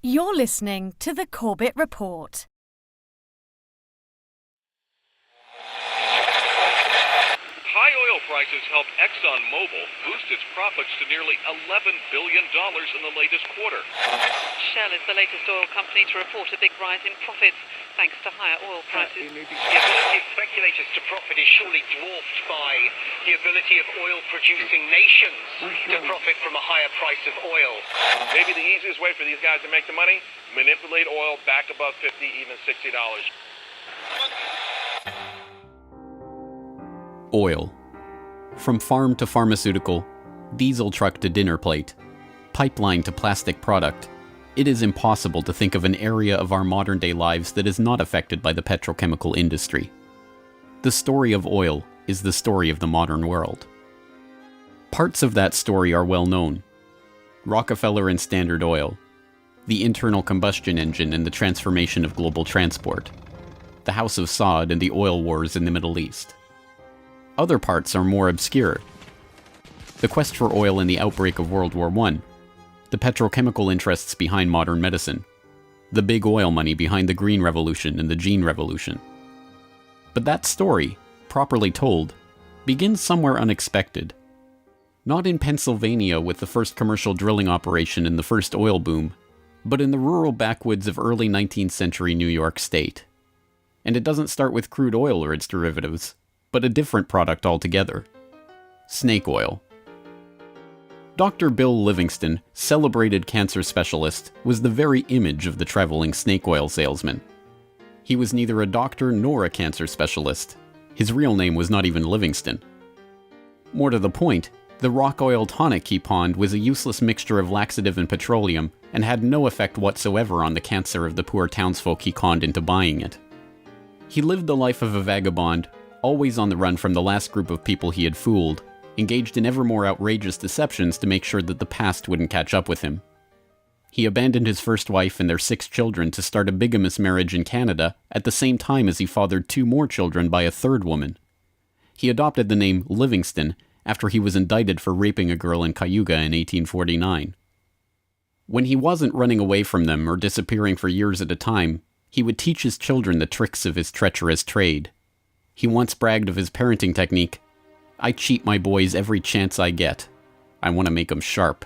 You're listening to the Corbett Report. High oil prices helped ExxonMobil boost its profits to nearly $11 billion in the latest quarter. Shell is the latest oil company to report a big rise in profits, thanks to higher oil prices. The ability of speculators to profit is surely dwarfed by the ability of oil-producing nations to profit from a higher price of oil. Maybe the easiest way for these guys to make the money? Manipulate oil back above $50, even $60. Oil. From farm to pharmaceutical, diesel truck to dinner plate, pipeline to plastic product, it is impossible to think of an area of our modern-day lives that is not affected by the petrochemical industry. The story of oil is the story of the modern world. Parts of that story are well known. Rockefeller and Standard Oil, the internal combustion engine and the transformation of global transport, the House of Saud and the oil wars in the Middle East. Other parts are more obscure. The quest for oil in the outbreak of World War I, the petrochemical interests behind modern medicine, the big oil money behind the Green Revolution and the Gene Revolution. But that story, properly told, begins somewhere unexpected. Not in Pennsylvania with the first commercial drilling operation and the first oil boom, but in the rural backwoods of early 19th century New York State. And it doesn't start with crude oil or its derivatives, but a different product altogether. Snake oil. Dr. Bill Livingston, celebrated cancer specialist, was the very image of the traveling snake oil salesman. He was neither a doctor nor a cancer specialist. His real name was not even Livingston. More to the point, the rock oil tonic he pawned was a useless mixture of laxative and petroleum and had no effect whatsoever on the cancer of the poor townsfolk he conned into buying it. He lived the life of a vagabond, always on the run from the last group of people he had fooled, engaged in ever more outrageous deceptions to make sure that the past wouldn't catch up with him. He abandoned his first wife and their 6 children to start a bigamous marriage in Canada at the same time as he fathered 2 more children by a 3rd woman. He adopted the name Livingston after he was indicted for raping a girl in Cayuga in 1849. When he wasn't running away from them or disappearing for years at a time, he would teach his children the tricks of his treacherous trade. He once bragged of his parenting technique. "I cheat my boys every chance I get. I want to make 'em sharp."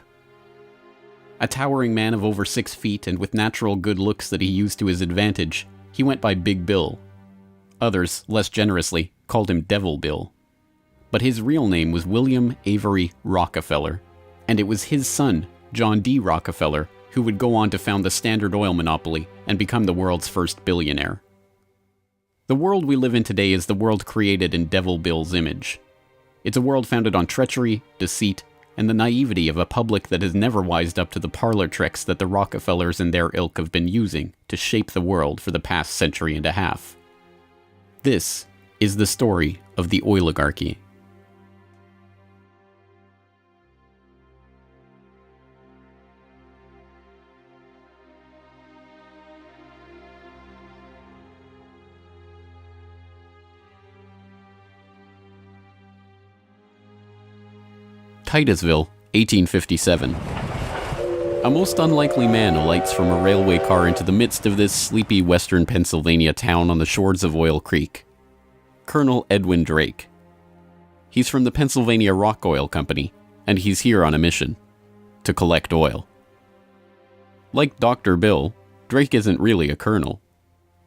A towering man of over 6 feet and with natural good looks that he used to his advantage, he went by Big Bill. Others, less generously, called him Devil Bill. But his real name was William Avery Rockefeller, and it was his son, John D. Rockefeller, who would go on to found the Standard Oil monopoly and become the world's first billionaire. The world we live in today is the world created in Devil Bill's image. It's a world founded on treachery, deceit, and the naivety of a public that has never wised up to the parlor tricks that the Rockefellers and their ilk have been using to shape the world for the past century and a half. This is the story of the Oil-igarchy. Titusville, 1857. A most unlikely man alights from a railway car into the midst of this sleepy western Pennsylvania town on the shores of Oil Creek. Colonel Edwin Drake. He's from the Pennsylvania Rock Oil Company, and he's here on a mission to collect oil. Like Dr. Bill, Drake isn't really a colonel.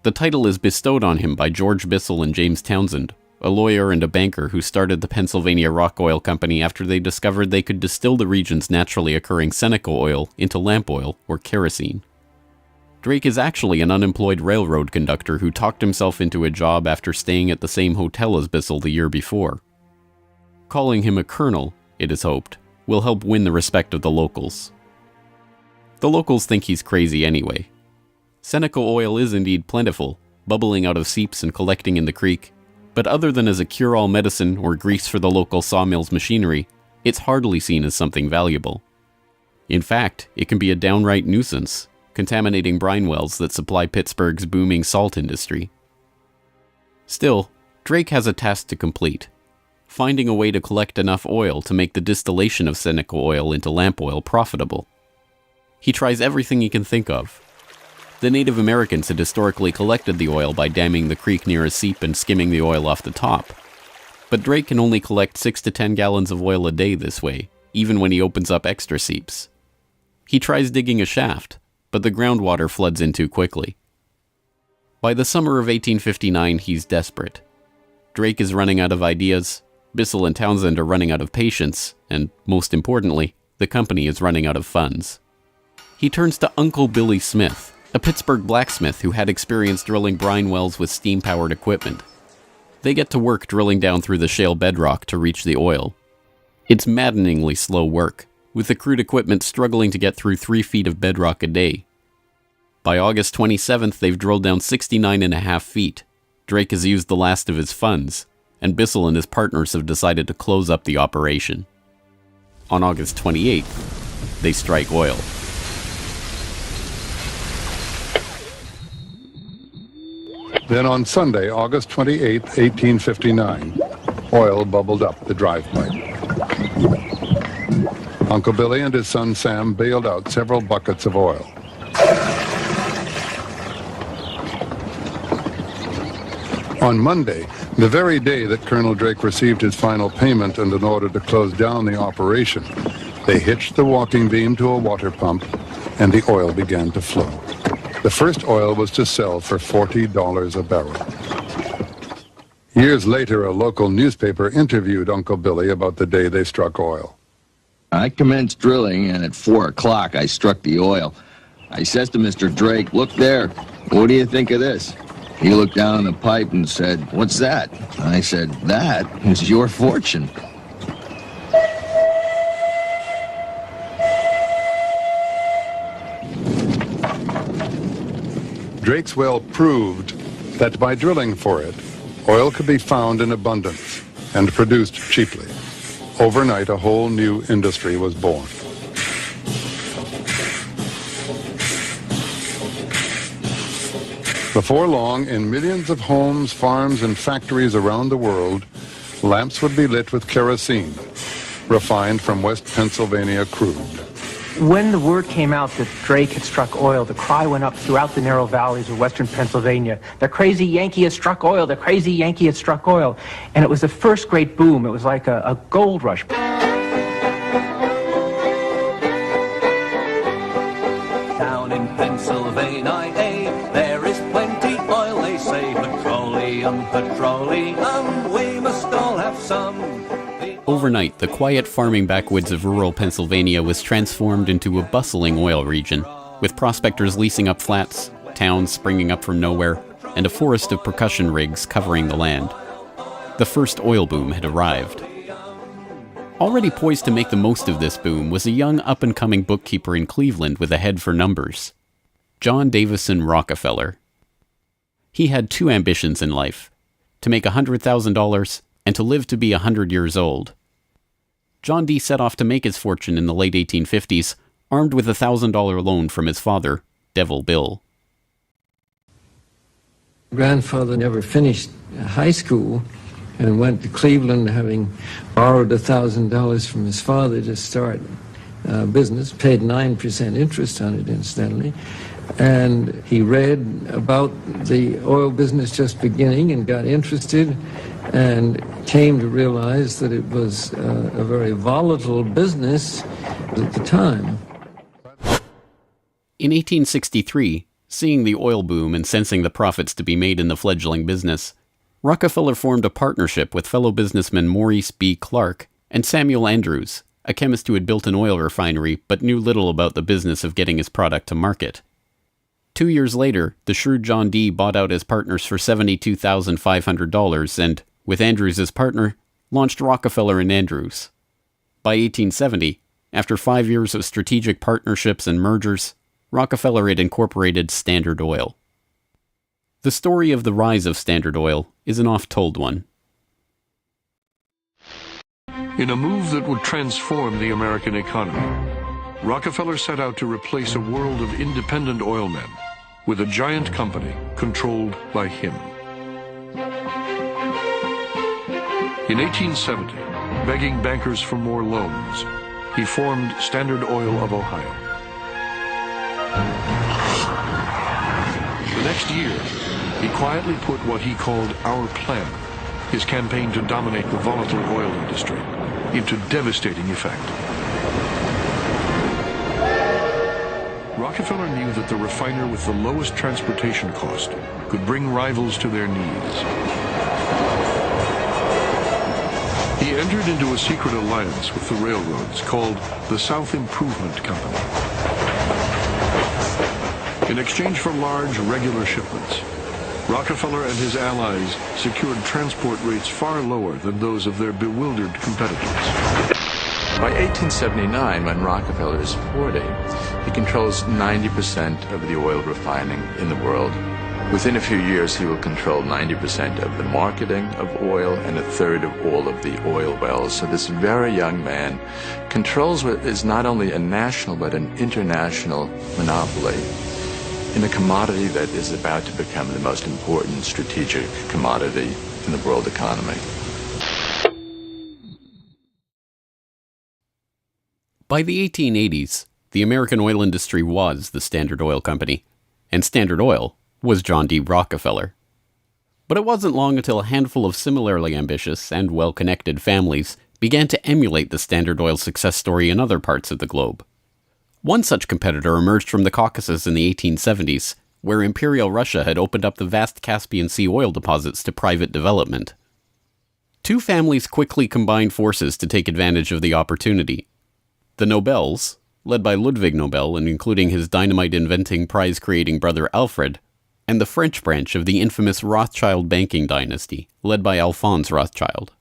The title is bestowed on him by George Bissell and James Townsend, a lawyer and a banker who started the Pennsylvania Rock Oil Company after they discovered they could distill the region's naturally occurring Seneca oil into lamp oil or kerosene. Drake is actually an unemployed railroad conductor who talked himself into a job after staying at the same hotel as Bissell the year before. Calling him a colonel, it is hoped, will help win the respect of the locals. The locals think he's crazy anyway. Seneca oil is indeed plentiful, bubbling out of seeps and collecting in the creek, but other than as a cure-all medicine or grease for the local sawmill's machinery, it's hardly seen as something valuable. In fact, it can be a downright nuisance, contaminating brine wells that supply Pittsburgh's booming salt industry. Still, Drake has a task to complete: finding a way to collect enough oil to make the distillation of Seneca oil into lamp oil profitable. He tries everything he can think of. The Native Americans had historically collected the oil by damming the creek near a seep and skimming the oil off the top. But Drake can only collect 6 to 10 gallons of oil a day this way, even when he opens up extra seeps. He tries digging a shaft, but the groundwater floods in too quickly. By the summer of 1859, he's desperate. Drake is running out of ideas, Bissell and Townsend are running out of patience, and, most importantly, the company is running out of funds. He turns to Uncle Billy Smith, a Pittsburgh blacksmith who had experience drilling brine wells with steam-powered equipment. They get to work drilling down through the shale bedrock to reach the oil. It's maddeningly slow work, with the crude equipment struggling to get through 3 feet of bedrock a day. By August 27th, they've drilled down 69.5 feet. Drake has used the last of his funds, and Bissell and his partners have decided to close up the operation. On August 28th, they strike oil. Then on Sunday, August 28, 1859, oil bubbled up the drive pipe. Uncle Billy and his son Sam bailed out several buckets of oil. On Monday, the very day that Colonel Drake received his final payment and an order to close down the operation, they hitched the walking beam to a water pump, and the oil began to flow. The first oil was to sell for $40 a barrel. Years later, a local newspaper interviewed Uncle Billy about the day they struck oil. I commenced drilling, and at 4 o'clock I struck the oil. I says to Mr. Drake, "Look there, what do you think of this?" He looked down the pipe and said, "What's that?" I said, "That is your fortune." Drake's well proved that by drilling for it, oil could be found in abundance and produced cheaply. Overnight, a whole new industry was born. Before long, in millions of homes, farms, and factories around the world, lamps would be lit with kerosene, refined from West Pennsylvania crude. When the word came out that Drake had struck oil, the cry went up throughout the narrow valleys of western Pennsylvania. The crazy Yankee has struck oil, the crazy Yankee has struck oil. And it was the first great boom. It was like a gold rush. Down in Pennsylvania, there is plenty oil, they say. Petroleum, petroleum, we must all have some. Overnight, the quiet farming backwoods of rural Pennsylvania was transformed into a bustling oil region, with prospectors leasing up flats, towns springing up from nowhere, and a forest of percussion rigs covering the land. The first oil boom had arrived. Already poised to make the most of this boom was a young up-and-coming bookkeeper in Cleveland with a head for numbers, John Davison Rockefeller. He had 2 ambitions in life, to make $100,000 and to live to be 100 years old. John D. set off to make his fortune in the late 1850s, armed with a $1,000 loan from his father, Devil Bill. Grandfather never finished high school and went to Cleveland, having borrowed $1,000 from his father to start business, paid 9% interest on it, incidentally. And he read about the oil business just beginning and got interested and came to realize that it was a very volatile business at the time. In 1863, seeing the oil boom and sensing the profits to be made in the fledgling business, Rockefeller formed a partnership with fellow businessmen Maurice B. Clark and Samuel Andrews, a chemist who had built an oil refinery but knew little about the business of getting his product to market. 2 years later, the shrewd John D. bought out his partners for $72,500 and, with Andrews as partner, launched Rockefeller and Andrews. By 1870, after 5 years of strategic partnerships and mergers, Rockefeller had incorporated Standard Oil. The story of the rise of Standard Oil is an oft-told one. In a move that would transform the American economy, Rockefeller set out to replace a world of independent oilmen with a giant company controlled by him. In 1870, begging bankers for more loans, he formed Standard Oil of Ohio. The next year, he quietly put what he called Our Plan, his campaign to dominate the volatile oil industry, into devastating effect. Rockefeller knew that the refiner with the lowest transportation cost could bring rivals to their knees. He entered into a secret alliance with the railroads called the South Improvement Company. In exchange for large, regular shipments, Rockefeller and his allies secured transport rates far lower than those of their bewildered competitors. By 1879, when Rockefeller is 40, he controls 90% of the oil refining in the world. Within a few years, he will control 90% of the marketing of oil and a third of all of the oil wells. So this very young man controls what is not only a national but an international monopoly in a commodity that is about to become the most important strategic commodity in the world economy. By the 1880s, the American oil industry was the Standard Oil Company, and Standard Oil was John D. Rockefeller. But it wasn't long until a handful of similarly ambitious and well-connected families began to emulate the Standard Oil success story in other parts of the globe. One such competitor emerged from the Caucasus in the 1870s, where Imperial Russia had opened up the vast Caspian Sea oil deposits to private development. Two families quickly combined forces to take advantage of the opportunity. The Nobels, led by Ludwig Nobel and including his dynamite-inventing, prize-creating brother Alfred, and the French branch of the infamous Rothschild banking dynasty, led by Alphonse Rothschild.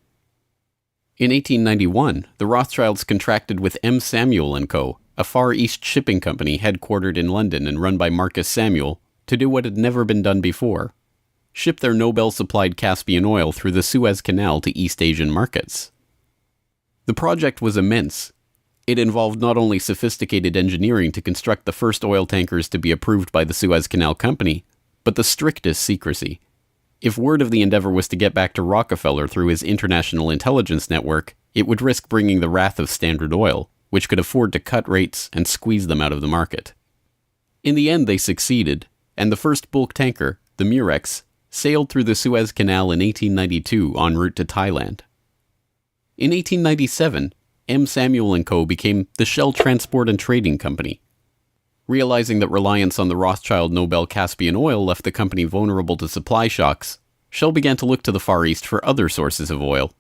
In 1891, the Rothschilds contracted with M. Samuel & Co., a Far East shipping company headquartered in London and run by Marcus Samuel, to do what had never been done before: ship their Nobel-supplied Caspian oil through the Suez Canal to East Asian markets. The project was immense. It involved not only sophisticated engineering to construct the first oil tankers to be approved by the Suez Canal Company, but the strictest secrecy. If word of the endeavor was to get back to Rockefeller through his international intelligence network, it would risk bringing the wrath of Standard Oil, which could afford to cut rates and squeeze them out of the market. In the end, they succeeded, and the first bulk tanker, the Murex, sailed through the Suez Canal in 1892 en route to Thailand. In 1897, M. Samuel & Co. became the Shell Transport and Trading Company. Realizing that reliance on the Rothschild Nobel Caspian oil left the company vulnerable to supply shocks, Shell began to look to the Far East for other sources of oil.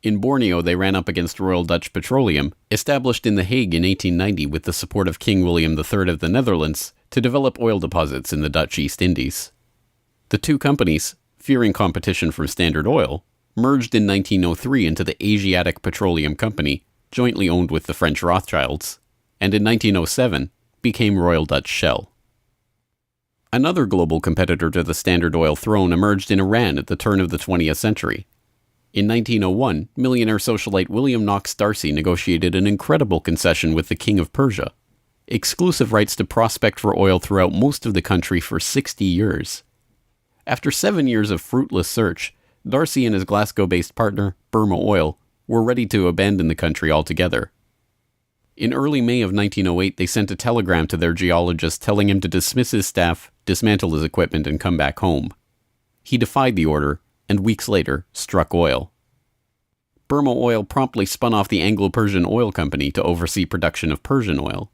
In Borneo, they ran up against Royal Dutch Petroleum, established in The Hague in 1890 with the support of King William III of the Netherlands, to develop oil deposits in the Dutch East Indies. The two companies, fearing competition from Standard Oil, merged in 1903 into the Asiatic Petroleum Company, jointly owned with the French Rothschilds, and in 1907 became Royal Dutch Shell. Another global competitor to the Standard Oil throne emerged in Iran at the turn of the 20th century. In 1901, millionaire socialite William Knox D'Arcy negotiated an incredible concession with the King of Persia: exclusive rights to prospect for oil throughout most of the country for 60 years. After 7 years of fruitless search, D'Arcy and his Glasgow-based partner, Burma Oil, were ready to abandon the country altogether. In early May of 1908, they sent a telegram to their geologist telling him to dismiss his staff, dismantle his equipment, and come back home. He defied the order, and weeks later, struck oil. Burma Oil promptly spun off the Anglo-Persian Oil Company to oversee production of Persian oil.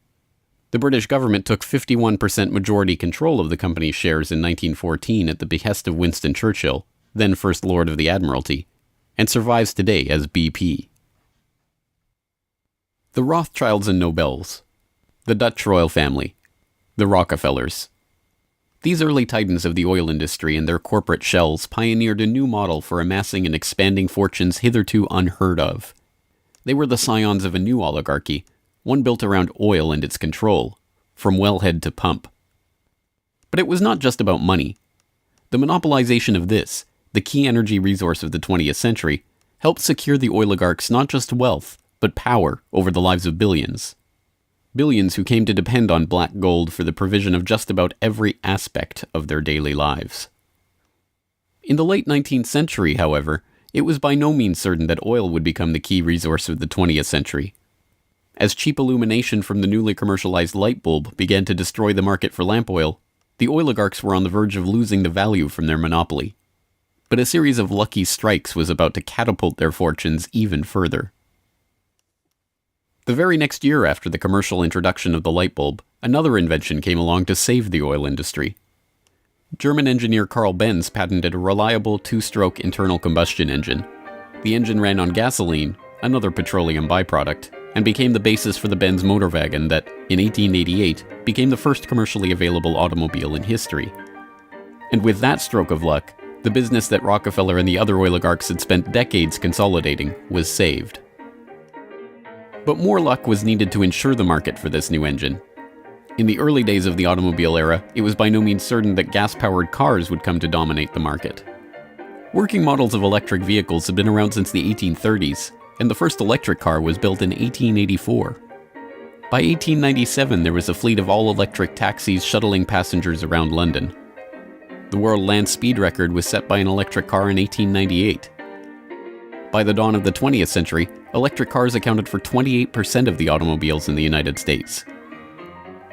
The British government took 51% majority control of the company's shares in 1914 at the behest of Winston Churchill, then First Lord of the Admiralty, and survives today as BP. The Rothschilds and Nobels, the Dutch royal family, the Rockefellers. These early titans of the oil industry and their corporate shells pioneered a new model for amassing and expanding fortunes hitherto unheard of. They were the scions of a new oligarchy, one built around oil and its control, from wellhead to pump. But it was not just about money. The monopolization of this, the key energy resource of the 20th century, helped secure the oligarchs not just wealth, but power over the lives of billions. Billions who came to depend on black gold for the provision of just about every aspect of their daily lives. In the late 19th century, however, it was by no means certain that oil would become the key resource of the 20th century. As cheap illumination from the newly commercialized light bulb began to destroy the market for lamp oil, the oligarchs were on the verge of losing the value from their monopoly. But a series of lucky strikes was about to catapult their fortunes even further. The very next year after the commercial introduction of the light bulb, another invention came along to save the oil industry. German engineer Carl Benz patented a reliable two-stroke internal combustion engine. The engine ran on gasoline, another petroleum byproduct, and became the basis for the Benz motor wagon that, in 1888, became the first commercially available automobile in history. And with that stroke of luck, the business that Rockefeller and the other oligarchs had spent decades consolidating was saved. But more luck was needed to ensure the market for this new engine. In the early days of the automobile era, it was by no means certain that gas-powered cars would come to dominate the market. Working models of electric vehicles had been around since the 1830s, and the first electric car was built in 1884. By 1897, there was a fleet of all-electric taxis shuttling passengers around London. The world land speed record was set by an electric car in 1898. By the dawn of the 20th century, electric cars accounted for 28% of the automobiles in the United States.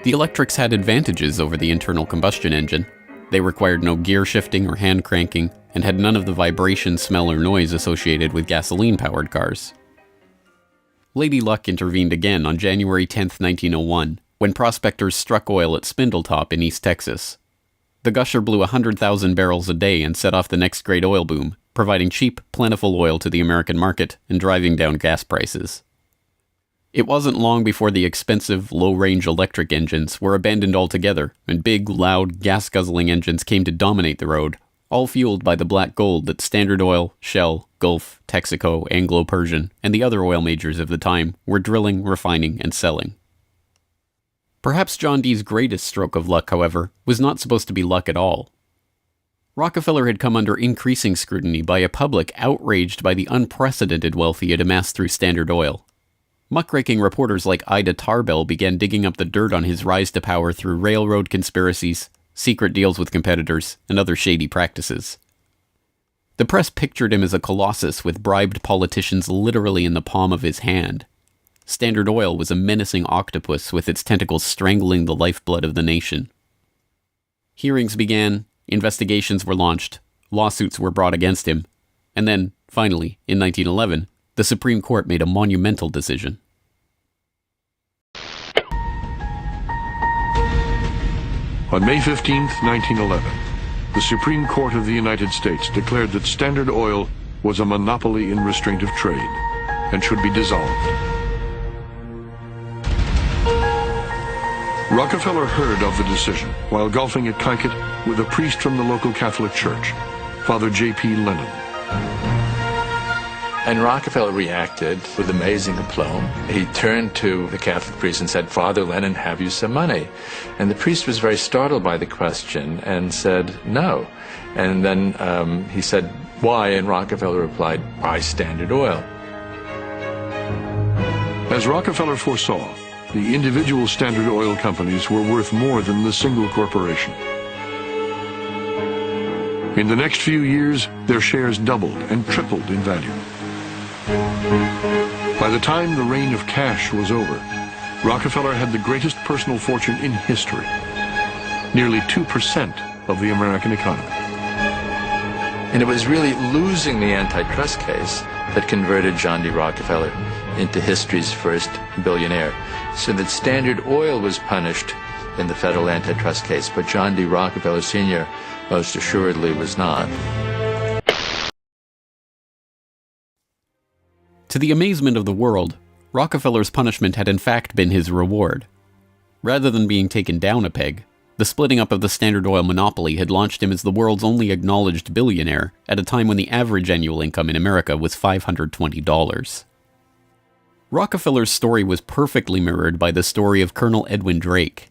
The electrics had advantages over the internal combustion engine. They required no gear shifting or hand cranking, and had none of the vibration, smell, or noise associated with gasoline-powered cars. Lady Luck intervened again on January 10, 1901, when prospectors struck oil at Spindletop in East Texas. The gusher blew 100,000 barrels a day and set off the next great oil boom, providing cheap, plentiful oil to the American market and driving down gas prices. It wasn't long before the expensive, low-range electric engines were abandoned altogether, and big, loud, gas-guzzling engines came to dominate the road, all fueled by the black gold that Standard Oil, Shell, Gulf, Texaco, Anglo-Persian, and the other oil majors of the time were drilling, refining, and selling. Perhaps John D's greatest stroke of luck, however, was not supposed to be luck at all. Rockefeller had come under increasing scrutiny by a public outraged by the unprecedented wealth he had amassed through Standard Oil. Muckraking reporters like Ida Tarbell began digging up the dirt on his rise to power through railroad conspiracies, secret deals with competitors, and other shady practices. The press pictured him as a colossus with bribed politicians literally in the palm of his hand. Standard Oil was a menacing octopus with its tentacles strangling the lifeblood of the nation. Hearings began, investigations were launched, lawsuits were brought against him, and then, finally, in 1911, the Supreme Court made a monumental decision. On May 15, 1911, the Supreme Court of the United States declared that Standard Oil was a monopoly in restraint of trade and should be dissolved. Rockefeller heard of the decision while golfing at Kankakee with a priest from the local Catholic Church, Father J.P. Lennon. And Rockefeller reacted with amazing aplomb. He turned to the Catholic priest and said, "Father Lennon, have you some money?" And the priest was very startled by the question and said, "No." And then he said, "Why?" And Rockefeller replied, "Buy Standard Oil." As Rockefeller foresaw, the individual Standard Oil companies were worth more than the single corporation. In the next few years, their shares doubled and tripled in value. By the time the reign of cash was over, Rockefeller had the greatest personal fortune in history, nearly 2% of the American economy. And it was really losing the antitrust case that converted John D. Rockefeller into history's first billionaire. So that Standard Oil was punished in the federal antitrust case, but John D. Rockefeller Sr. most assuredly was not. To the amazement of the world, Rockefeller's punishment had in fact been his reward. Rather than being taken down a peg, the splitting up of the Standard Oil monopoly had launched him as the world's only acknowledged billionaire at a time when the average annual income in America was $520. Rockefeller's story was perfectly mirrored by the story of Colonel Edwin Drake.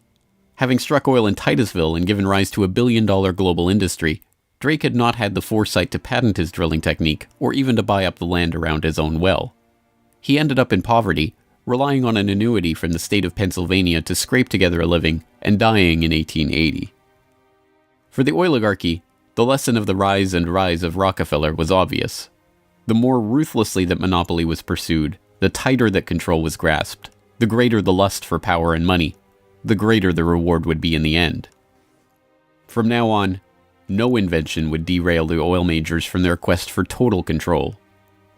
Having struck oil in Titusville and given rise to a billion-dollar global industry, Drake had not had the foresight to patent his drilling technique or even to buy up the land around his own well. He ended up in poverty, relying on an annuity from the state of Pennsylvania to scrape together a living, and dying in 1880. For the oligarchy, the lesson of the rise of Rockefeller was obvious. The more ruthlessly that monopoly was pursued, the tighter that control was grasped, The greater the lust for power and money, the greater the reward would be in the end. From now on, no invention would derail the oil majors from their quest for total control.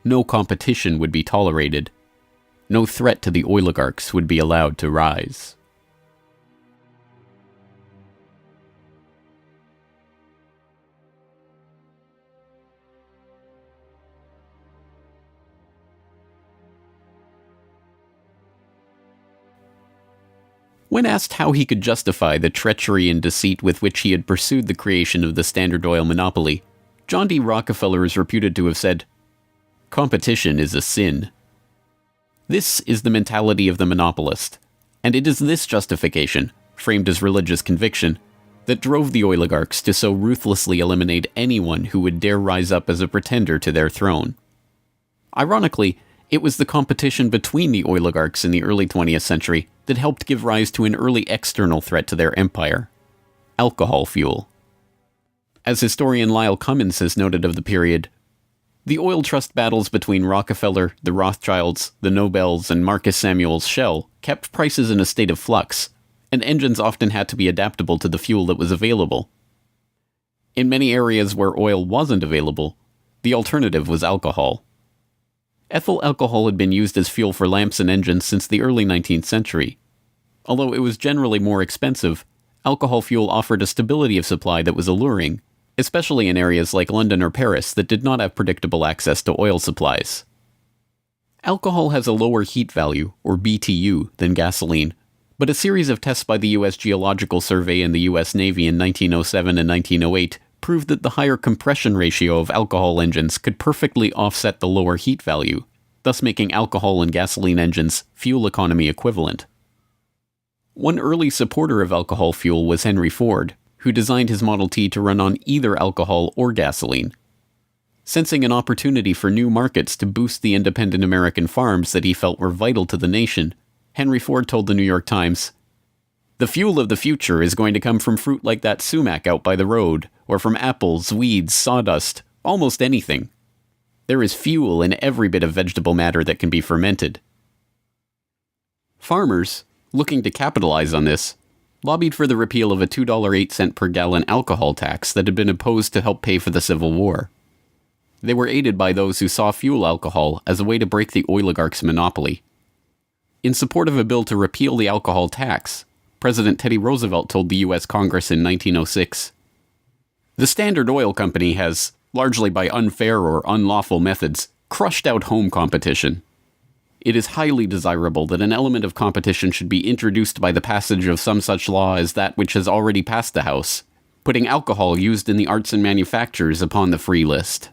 No competition would be tolerated. No threat to the oligarchs would be allowed to rise. When asked how he could justify the treachery and deceit with which he had pursued the creation of the Standard Oil monopoly, John D. Rockefeller is reputed to have said, "Competition is a sin." This is the mentality of the monopolist, and it is this justification, framed as religious conviction, that drove the oligarchs to so ruthlessly eliminate anyone who would dare rise up as a pretender to their throne. Ironically, it was the competition between the oligarchs in the early 20th century that helped give rise to an early external threat to their empire: alcohol fuel. As historian Lyle Cummins has noted of the period, the oil trust battles between Rockefeller, the Rothschilds, the Nobels, and Marcus Samuel's Shell kept prices in a state of flux, and engines often had to be adaptable to the fuel that was available. In many areas where oil wasn't available, the alternative was alcohol. Ethyl alcohol had been used as fuel for lamps and engines since the early 19th century. Although it was generally more expensive, alcohol fuel offered a stability of supply that was alluring, especially in areas like London or Paris that did not have predictable access to oil supplies. Alcohol has a lower heat value, or BTU, than gasoline, but a series of tests by the U.S. Geological Survey and the U.S. Navy in 1907 and 1908 proved that the higher compression ratio of alcohol engines could perfectly offset the lower heat value, thus making alcohol and gasoline engines fuel economy equivalent. One early supporter of alcohol fuel was Henry Ford, who designed his Model T to run on either alcohol or gasoline. Sensing an opportunity for new markets to boost the independent American farms that he felt were vital to the nation, Henry Ford told the New York Times, "The fuel of the future is going to come from fruit like that sumac out by the road, or from apples, weeds, sawdust, almost anything. There is fuel in every bit of vegetable matter that can be fermented." Farmers, looking to capitalize on this, lobbied for the repeal of a $2.08 per gallon alcohol tax that had been imposed to help pay for the Civil War. They were aided by those who saw fuel alcohol as a way to break the oligarchs' monopoly. In support of a bill to repeal the alcohol tax, President Teddy Roosevelt told the U.S. Congress in 1906, "The Standard Oil Company has, largely by unfair or unlawful methods, crushed out home competition. It is highly desirable that an element of competition should be introduced by the passage of some such law as that which has already passed the House, putting alcohol used in the arts and manufactures upon the free list."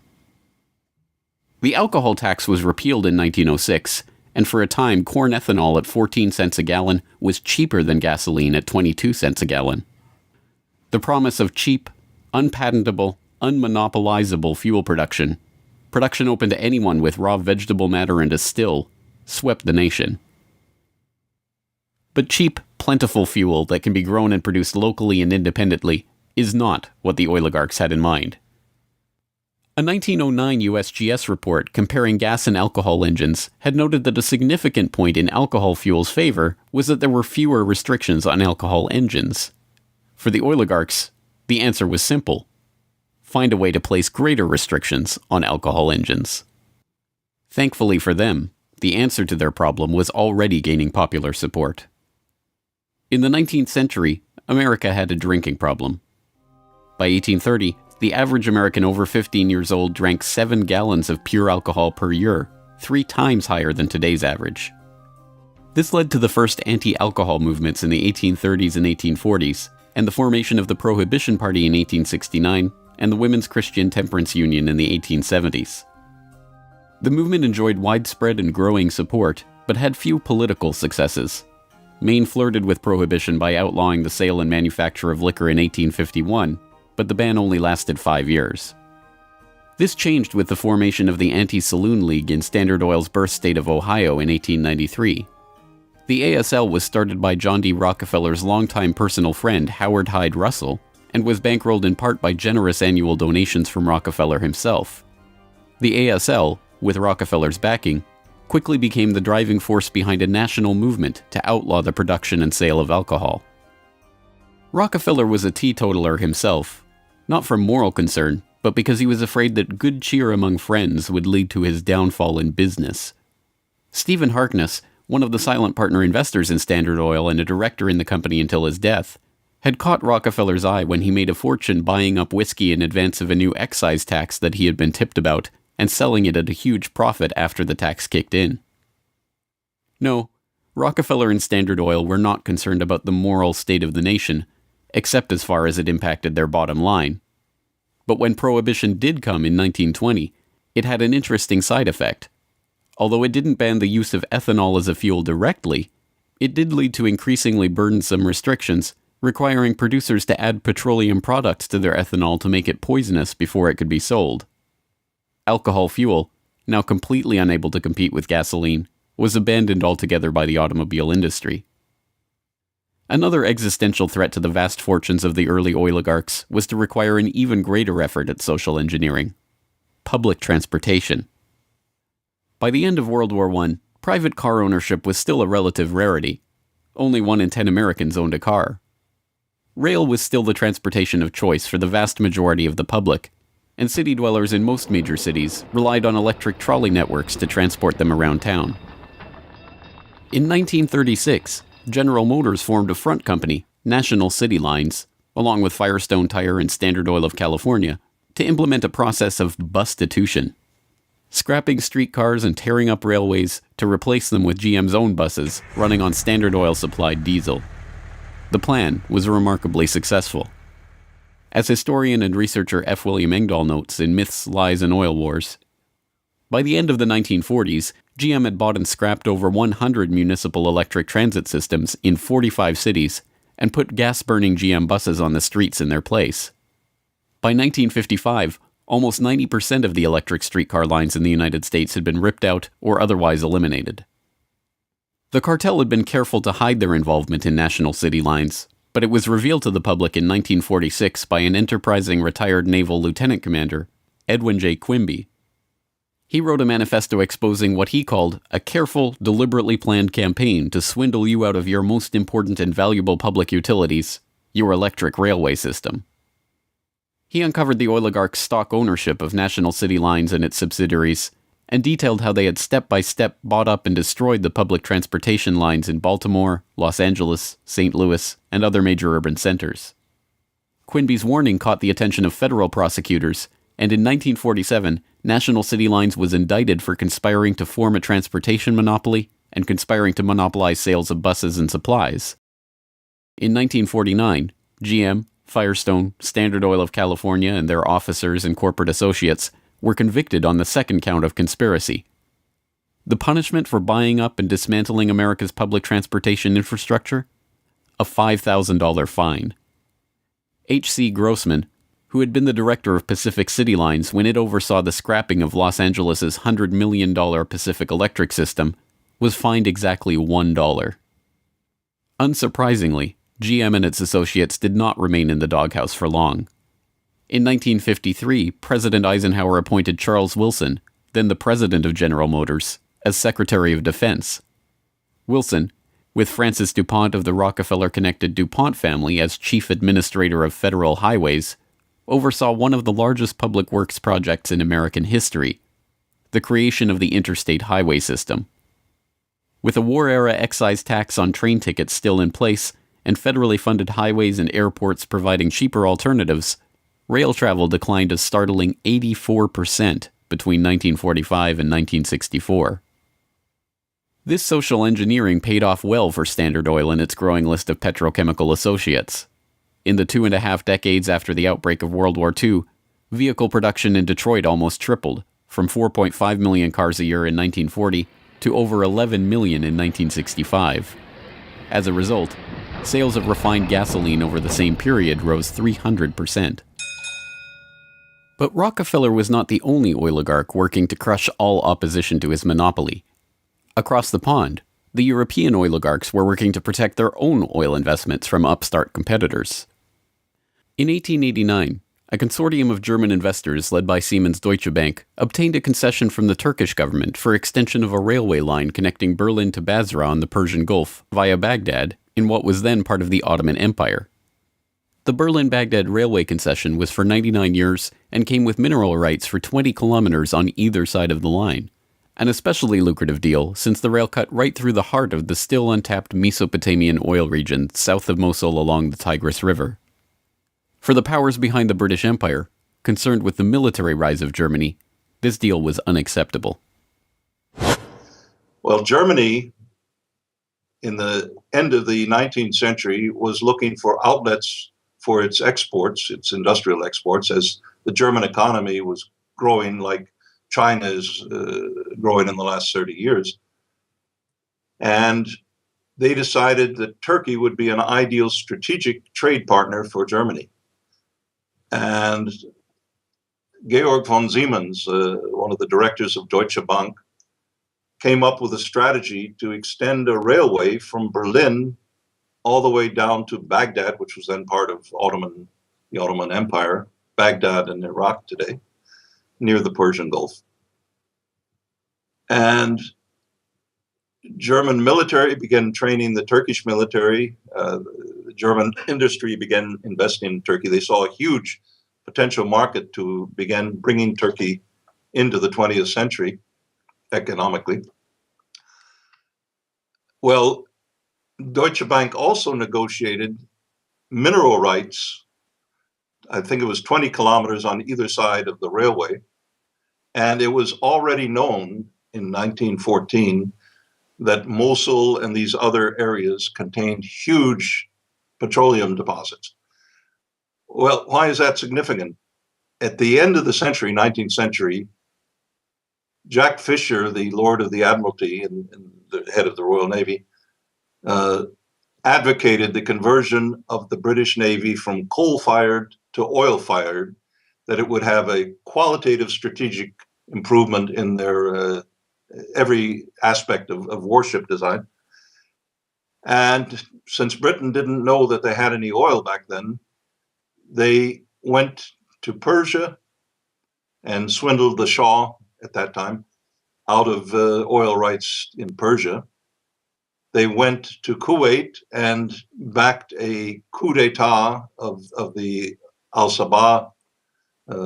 The alcohol tax was repealed in 1906, and for a time corn ethanol at 14 cents a gallon was cheaper than gasoline at 22 cents a gallon. The promise of cheap, unpatentable, unmonopolizable fuel production open to anyone with raw vegetable matter and a still, swept the nation. But cheap, plentiful fuel that can be grown and produced locally and independently is not what the oligarchs had in mind. A 1909 USGS report comparing gas and alcohol engines had noted that a significant point in alcohol fuel's favor was that there were fewer restrictions on alcohol engines. For the oligarchs, the answer was simple: find a way to place greater restrictions on alcohol engines. Thankfully for them, the answer to their problem was already gaining popular support. In the 19th century, America had a drinking problem. By 1830, the average American over 15 years old drank 7 gallons of pure alcohol per year, 3 times higher than today's average. This led to the first anti-alcohol movements in the 1830s and 1840s, and the formation of the Prohibition Party in 1869, and the Women's Christian Temperance Union in the 1870s. The movement enjoyed widespread and growing support, but had few political successes. Maine flirted with prohibition by outlawing the sale and manufacture of liquor in 1851, but the ban only lasted 5 years. This changed with the formation of the Anti-Saloon League in Standard Oil's birth state of Ohio in 1893. The ASL was started by John D. Rockefeller's longtime personal friend Howard Hyde Russell, and was bankrolled in part by generous annual donations from Rockefeller himself. The ASL, with Rockefeller's backing, quickly became the driving force behind a national movement to outlaw the production and sale of alcohol. Rockefeller was a teetotaler himself, not from moral concern, but because he was afraid that good cheer among friends would lead to his downfall in business. Stephen Harkness, one of the silent partner investors in Standard Oil and a director in the company until his death, had caught Rockefeller's eye when he made a fortune buying up whiskey in advance of a new excise tax that he had been tipped about and selling it at a huge profit after the tax kicked in. No, Rockefeller and Standard Oil were not concerned about the moral state of the nation, except as far as it impacted their bottom line. But when Prohibition did come in 1920, it had an interesting side effect. Although it didn't ban the use of ethanol as a fuel directly, it did lead to increasingly burdensome restrictions, requiring producers to add petroleum products to their ethanol to make it poisonous before it could be sold. Alcohol fuel, now completely unable to compete with gasoline, was abandoned altogether by the automobile industry. Another existential threat to the vast fortunes of the early oligarchs was to require an even greater effort at social engineering: public transportation. By the end of World War I, private car ownership was still a relative rarity. Only 1 in 10 Americans owned a car. Rail was still the transportation of choice for the vast majority of the public, and city dwellers in most major cities relied on electric trolley networks to transport them around town. In 1936, General Motors formed a front company, National City Lines, along with Firestone Tire and Standard Oil of California, to implement a process of bustitution, scrapping streetcars and tearing up railways to replace them with GM's own buses running on Standard Oil-supplied diesel. The plan was remarkably successful. As historian and researcher F. William Engdahl notes in Myths, Lies, and Oil Wars, by the end of the 1940s, GM had bought and scrapped over 100 municipal electric transit systems in 45 cities and put gas-burning GM buses on the streets in their place. By 1955, almost 90% of the electric streetcar lines in the United States had been ripped out or otherwise eliminated. The cartel had been careful to hide their involvement in National City Lines, but it was revealed to the public in 1946 by an enterprising retired naval lieutenant commander, Edwin J. Quimby. He wrote a manifesto exposing what he called a careful, deliberately planned campaign to swindle you out of your most important and valuable public utilities, your electric railway system. He uncovered the oligarchs' stock ownership of National City Lines and its subsidiaries, and detailed how they had step-by-step bought up and destroyed the public transportation lines in Baltimore, Los Angeles, St. Louis, and other major urban centers. Quimby's warning caught the attention of federal prosecutors, and in 1947, National City Lines was indicted for conspiring to form a transportation monopoly and conspiring to monopolize sales of buses and supplies. In 1949, GM, Firestone, Standard Oil of California, and their officers and corporate associates were convicted on the second count of conspiracy. The punishment for buying up and dismantling America's public transportation infrastructure? A $5,000 fine. H.C. Grossman, who had been the director of Pacific City Lines when it oversaw the scrapping of Los Angeles' $100 million Pacific Electric system, was fined exactly $1. Unsurprisingly, GM and its associates did not remain in the doghouse for long. In 1953, President Eisenhower appointed Charles Wilson, then the president of General Motors, as Secretary of Defense. Wilson, with Francis DuPont of the Rockefeller-connected DuPont family as chief administrator of federal highways, oversaw one of the largest public works projects in American history, the creation of the interstate highway system. With a war-era excise tax on train tickets still in place, and federally funded highways and airports providing cheaper alternatives, rail travel declined a startling 84% between 1945 and 1964. This social engineering paid off well for Standard Oil and its growing list of petrochemical associates. In the 2.5 decades after the outbreak of World War II, vehicle production in Detroit almost tripled, from 4.5 million cars a year in 1940 to over 11 million in 1965. As a result, sales of refined gasoline over the same period rose 300%. But Rockefeller was not the only oligarch working to crush all opposition to his monopoly. Across the pond, the European oligarchs were working to protect their own oil investments from upstart competitors. In 1889, a consortium of German investors led by Siemens Deutsche Bank obtained a concession from the Turkish government for extension of a railway line connecting Berlin to Basra on the Persian Gulf via Baghdad in what was then part of the Ottoman Empire. The Berlin-Baghdad railway concession was for 99 years and came with mineral rights for 20 kilometers on either side of the line, an especially lucrative deal since the rail cut right through the heart of the still untapped Mesopotamian oil region south of Mosul along the Tigris River. For the powers behind the British Empire, concerned with the military rise of Germany, this deal was unacceptable. Well, Germany, in the end of the 19th century, was looking for outlets for its exports, its industrial exports, as the German economy was growing like China is growing in the last 30 years. And they decided that Turkey would be an ideal strategic trade partner for Germany. And Georg von Siemens, one of the directors of Deutsche Bank, came up with a strategy to extend a railway from Berlin all the way down to Baghdad, which was then part of the Ottoman Empire, Baghdad in Iraq today, near the Persian Gulf. And German military began training the Turkish military. The German industry began investing in Turkey. They saw a huge potential market to begin bringing Turkey into the 20th century economically. Well, Deutsche Bank also negotiated mineral rights. I think it was 20 kilometers on either side of the railway. And it was already known in 1914 that Mosul and these other areas contained huge petroleum deposits. Well, why is that significant? At the end of the century, 19th century, Jack Fisher, the Lord of the Admiralty and the head of the Royal Navy, advocated the conversion of the British Navy from coal-fired to oil-fired, that it would have a qualitative strategic improvement in their every aspect of warship design. And since Britain didn't know that they had any oil back then, they went to Persia and swindled the Shah at that time out of oil rights in Persia. They went to Kuwait and backed a coup d'etat of the Al-Sabah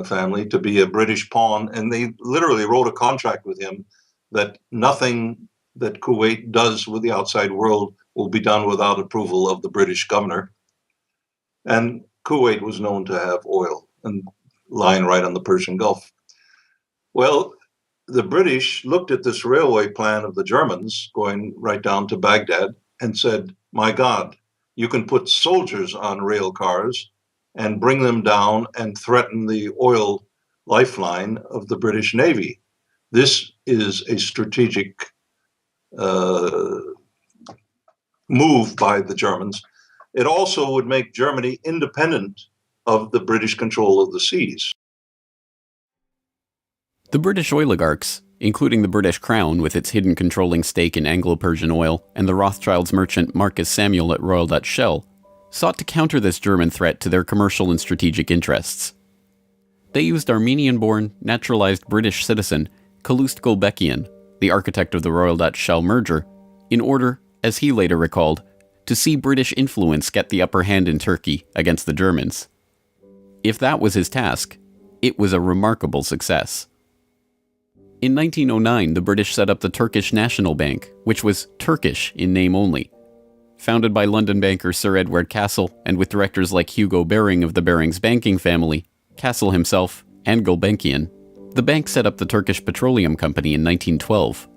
family to be a British pawn. And they literally wrote a contract with him that nothing that Kuwait does with the outside world will be done without approval of the British governor. And Kuwait was known to have oil and lying right on the Persian Gulf. Well, the British looked at this railway plan of the Germans going right down to Baghdad and said, my God, you can put soldiers on rail cars and bring them down and threaten the oil lifeline of the British Navy. This is a strategic move by the Germans. It also would make Germany independent of the British control of the seas. The British oligarchs, including the British Crown with its hidden controlling stake in Anglo-Persian oil and the Rothschilds merchant Marcus Samuel at Royal Dutch Shell, sought to counter this German threat to their commercial and strategic interests. They used Armenian-born, naturalized British citizen Calouste Gulbenkian, the architect of the Royal Dutch Shell merger, in order, as he later recalled, to see British influence get the upper hand in Turkey against the Germans. If that was his task, it was a remarkable success. In 1909, the British set up the Turkish National Bank, which was Turkish in name only. Founded by London banker Sir Edward Castle and with directors like Hugo Baring of the Barings banking family, Castle himself, and Gulbenkian, the bank set up the Turkish Petroleum Company in 1912.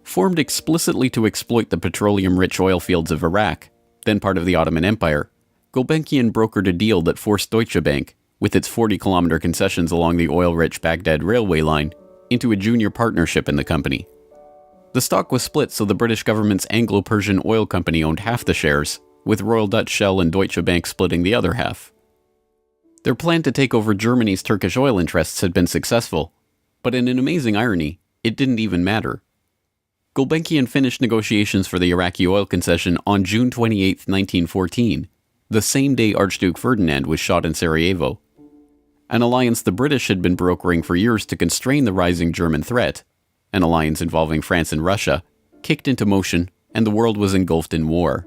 Formed explicitly to exploit the petroleum-rich oil fields of Iraq, then part of the Ottoman Empire, Gulbenkian brokered a deal that forced Deutsche Bank, with its 40-kilometer concessions along the oil-rich Baghdad railway line, into a junior partnership in the company. The stock was split so the British government's Anglo-Persian Oil Company owned half the shares, with Royal Dutch Shell and Deutsche Bank splitting the other half. Their plan to take over Germany's Turkish oil interests had been successful, but in an amazing irony, it didn't even matter. Gulbenkian finished negotiations for the Iraqi oil concession on June 28, 1914, the same day Archduke Ferdinand was shot in Sarajevo. An alliance the British had been brokering for years to constrain the rising German threat, an alliance involving France and Russia, kicked into motion, and the world was engulfed in war.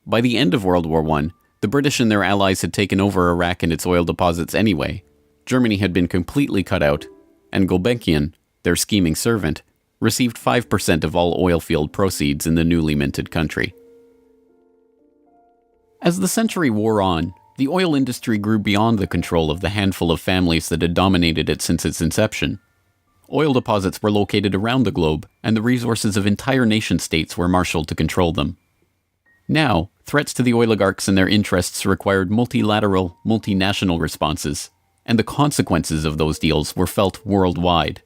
By the end of World War I, the British and their allies had taken over Iraq and its oil deposits anyway. Germany had been completely cut out, and Gulbenkian, their scheming servant, received 5% of all oil field proceeds in the newly minted country. As the century wore on, the oil industry grew beyond the control of the handful of families that had dominated it since its inception. Oil deposits were located around the globe, and the resources of entire nation-states were marshaled to control them. Now, threats to the oligarchs and their interests required multilateral, multinational responses, and the consequences of those deals were felt worldwide.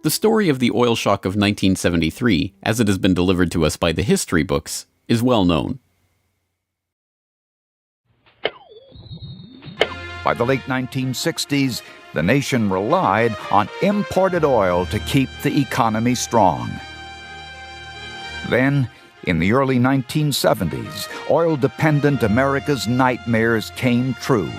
The story of the oil shock of 1973, as it has been delivered to us by the history books, is well known. By the late 1960s, the nation relied on imported oil to keep the economy strong. Then, in the early 1970s, oil-dependent America's nightmares came true.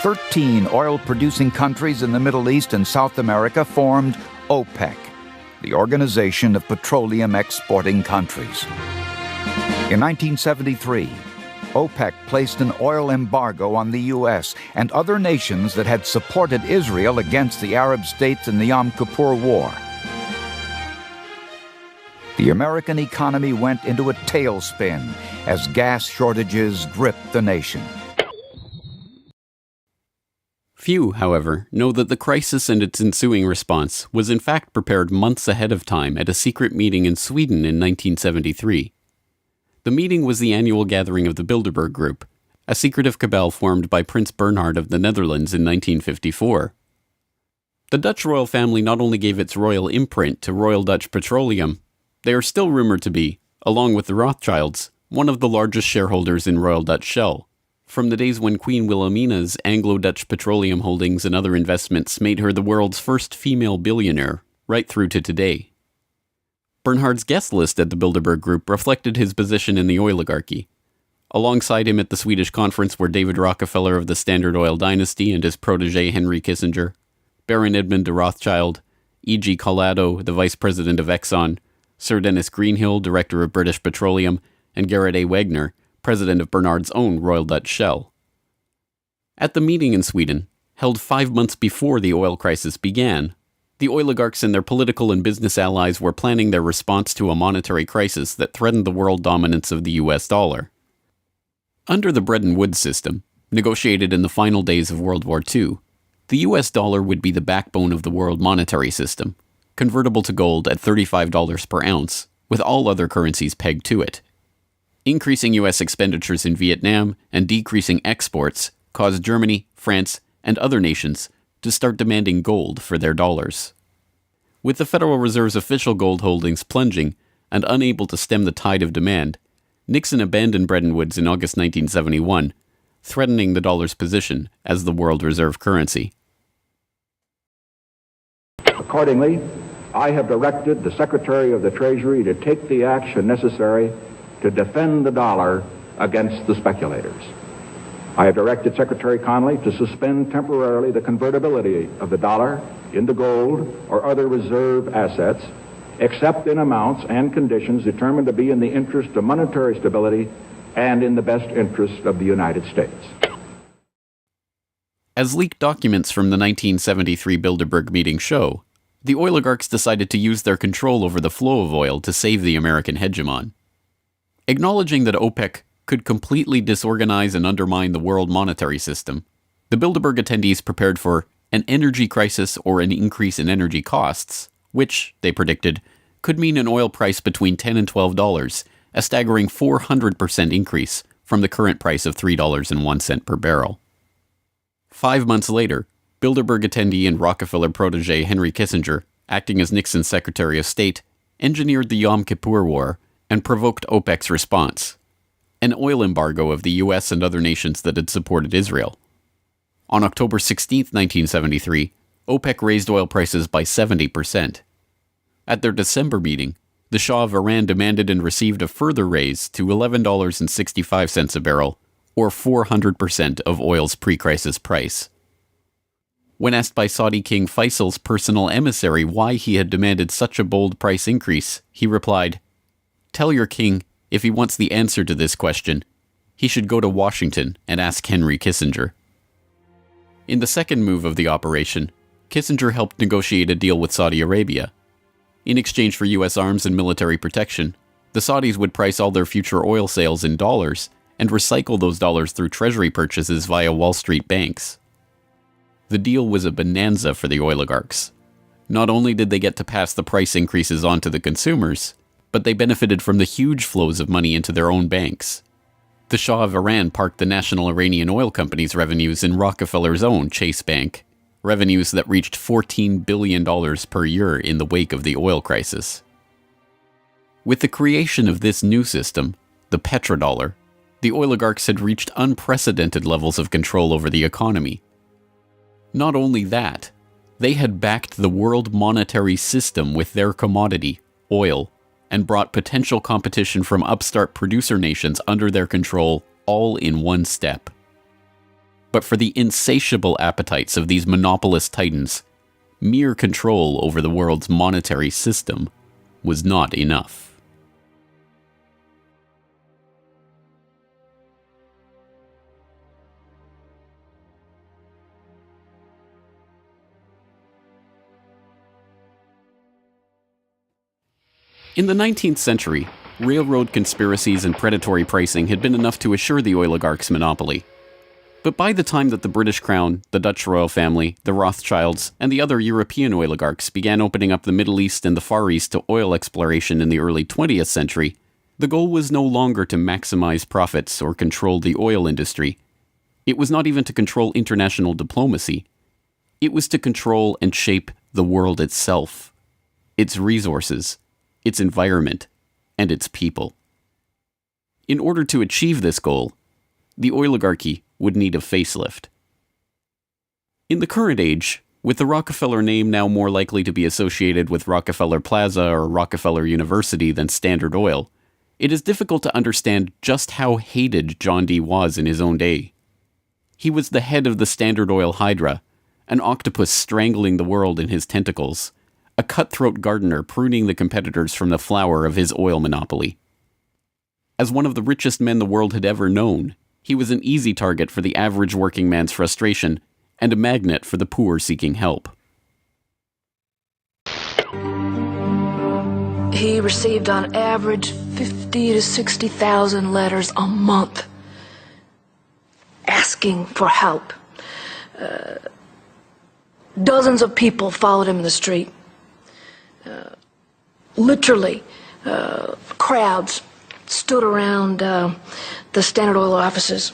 13 oil-producing countries in the Middle East and South America formed OPEC, the Organization of Petroleum Exporting Countries. In 1973, OPEC placed an oil embargo on the U.S. and other nations that had supported Israel against the Arab states in the Yom Kippur War. The American economy went into a tailspin as gas shortages gripped the nation. Few, however, know that the crisis and its ensuing response was in fact prepared months ahead of time at a secret meeting in Sweden in 1973. The meeting was the annual gathering of the Bilderberg Group, a secretive cabal formed by Prince Bernhard of the Netherlands in 1954. The Dutch royal family not only gave its royal imprint to Royal Dutch Petroleum, they are still rumored to be, along with the Rothschilds, one of the largest shareholders in Royal Dutch Shell, from the days when Queen Wilhelmina's Anglo-Dutch petroleum holdings and other investments made her the world's first female billionaire, right through to today. Bernhard's guest list at the Bilderberg Group reflected his position in the Oil-igarchy. Alongside him at the Swedish conference were David Rockefeller of the Standard Oil dynasty and his protege Henry Kissinger, Baron Edmund de Rothschild, E.G. Collado, the vice president of Exxon, Sir Dennis Greenhill, director of British Petroleum, and Gerrit A. Wagner, president of Bernhard's own Royal Dutch Shell. At the meeting in Sweden, held 5 months before the oil crisis began, the oligarchs and their political and business allies were planning their response to a monetary crisis that threatened the world dominance of the US dollar. Under the Bretton Woods system, negotiated in the final days of World War II, the US dollar would be the backbone of the world monetary system, convertible to gold at $35 per ounce, with all other currencies pegged to it. Increasing US expenditures in Vietnam and decreasing exports caused Germany, France, and other nations to start demanding gold for their dollars. With the Federal Reserve's official gold holdings plunging and unable to stem the tide of demand, Nixon abandoned Bretton Woods in August 1971, threatening the dollar's position as the world reserve currency. Accordingly, I have directed the Secretary of the Treasury to take the action necessary to defend the dollar against the speculators. I have directed Secretary Connally to suspend temporarily the convertibility of the dollar into gold or other reserve assets, except in amounts and conditions determined to be in the interest of monetary stability and in the best interest of the United States. As leaked documents from the 1973 Bilderberg meeting show, the oligarchs decided to use their control over the flow of oil to save the American hegemon. Acknowledging that OPEC could completely disorganize and undermine the world monetary system, the Bilderberg attendees prepared for an energy crisis or an increase in energy costs, which, they predicted, could mean an oil price between $10 and $12, a staggering 400% increase from the current price of $3.01 per barrel. 5 months later, Bilderberg attendee and Rockefeller protege Henry Kissinger, acting as Nixon's Secretary of State, engineered the Yom Kippur War and provoked OPEC's response, an oil embargo of the US and other nations that had supported Israel. On October 16, 1973, OPEC raised oil prices by 70%. At their December meeting, the Shah of Iran demanded and received a further raise to $11.65 a barrel, or 400% of oil's pre-crisis price. When asked by Saudi King Faisal's personal emissary why he had demanded such a bold price increase, he replied, "Tell your king, if he wants the answer to this question, he should go to Washington and ask Henry Kissinger." In the second move of the operation, Kissinger helped negotiate a deal with Saudi Arabia. In exchange for U.S. arms and military protection, the Saudis would price all their future oil sales in dollars and recycle those dollars through treasury purchases via Wall Street banks. The deal was a bonanza for the oligarchs. Not only did they get to pass the price increases on to the consumers, but they benefited from the huge flows of money into their own banks. The Shah of Iran parked the National Iranian Oil Company's revenues in Rockefeller's own Chase Bank, revenues that reached $14 billion per year in the wake of the oil crisis. With the creation of this new system, the petrodollar, the oligarchs had reached unprecedented levels of control over the economy. Not only that, they had backed the world monetary system with their commodity, oil, and brought potential competition from upstart producer nations under their control all in one step. But for the insatiable appetites of these monopolist titans, mere control over the world's monetary system was not enough. In the 19th century, railroad conspiracies and predatory pricing had been enough to assure the oligarchs' monopoly. But by the time that the British Crown, the Dutch royal family, the Rothschilds, and the other European oligarchs began opening up the Middle East and the Far East to oil exploration in the early 20th century, the goal was no longer to maximize profits or control the oil industry. It was not even to control international diplomacy. It was to control and shape the world itself, its resources, its environment, and its people. In order to achieve this goal, the oligarchy would need a facelift. In the current age, with the Rockefeller name now more likely to be associated with Rockefeller Plaza or Rockefeller University than Standard Oil, it is difficult to understand just how hated John D. was in his own day. He was the head of the Standard Oil Hydra, an octopus strangling the world in his tentacles, a cutthroat gardener pruning the competitors from the flower of his oil monopoly. As one of the richest men the world had ever known, he was an easy target for the average working man's frustration and a magnet for the poor seeking help. He received on average 50 to 60,000 letters a month asking for help. Dozens of people followed him in the street. Literally, crowds stood around the Standard Oil offices,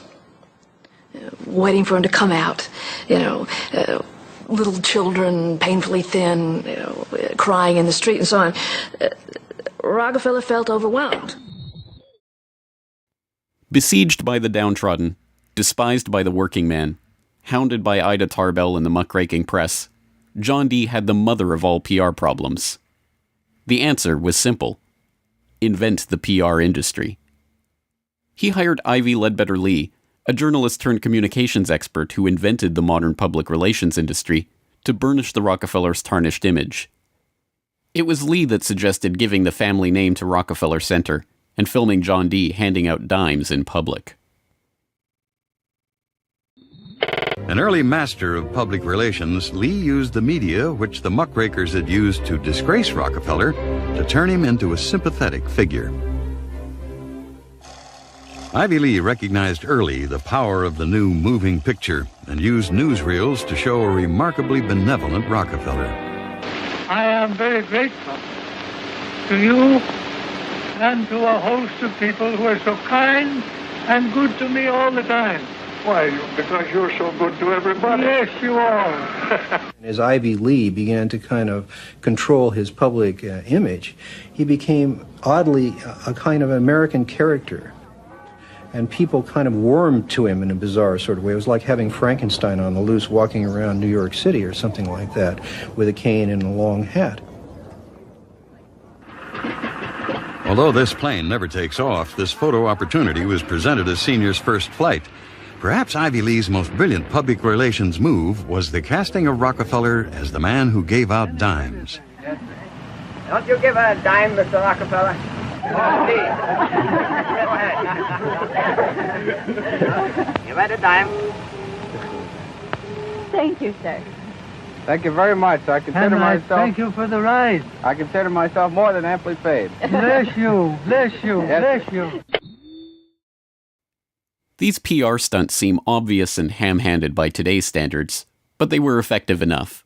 waiting for him to come out. Little children, painfully thin, crying in the street and so on. Rockefeller felt overwhelmed. Besieged by the downtrodden, despised by the working man, hounded by Ida Tarbell and the muckraking press, John D. had the mother of all PR problems. The answer was simple: invent the PR industry. He hired Ivy Ledbetter Lee, a journalist turned communications expert who invented the modern public relations industry, to burnish the Rockefellers' tarnished image. It was Lee that suggested giving the family name to Rockefeller Center and filming John D. handing out dimes in public. An early master of public relations, Lee used the media which the muckrakers had used to disgrace Rockefeller to turn him into a sympathetic figure. Ivy Lee recognized early the power of the new moving picture and used newsreels to show a remarkably benevolent Rockefeller. I am very grateful to you and to a host of people who are so kind and good to me all the time. Why? Because you're so good to everybody. Yes, you are. As Ivy Lee began to kind of control his public image, he became oddly a kind of American character. And people kind of warmed to him in a bizarre sort of way. It was like having Frankenstein on the loose walking around New York City or something like that, with a cane and a long hat. Although this plane never takes off, this photo opportunity was presented as Senior's first flight. Perhaps Ivy Lee's most brilliant public relations move was the casting of Rockefeller as the man who gave out dimes. Don't you give a dime, Mr. Rockefeller? You read a dime? Thank you, sir. Thank you very much. I consider And I myself... thank you for the ride. I consider myself more than amply paid. Bless you, bless you, Yes. bless you. These PR stunts seem obvious and ham-handed by today's standards, but they were effective enough.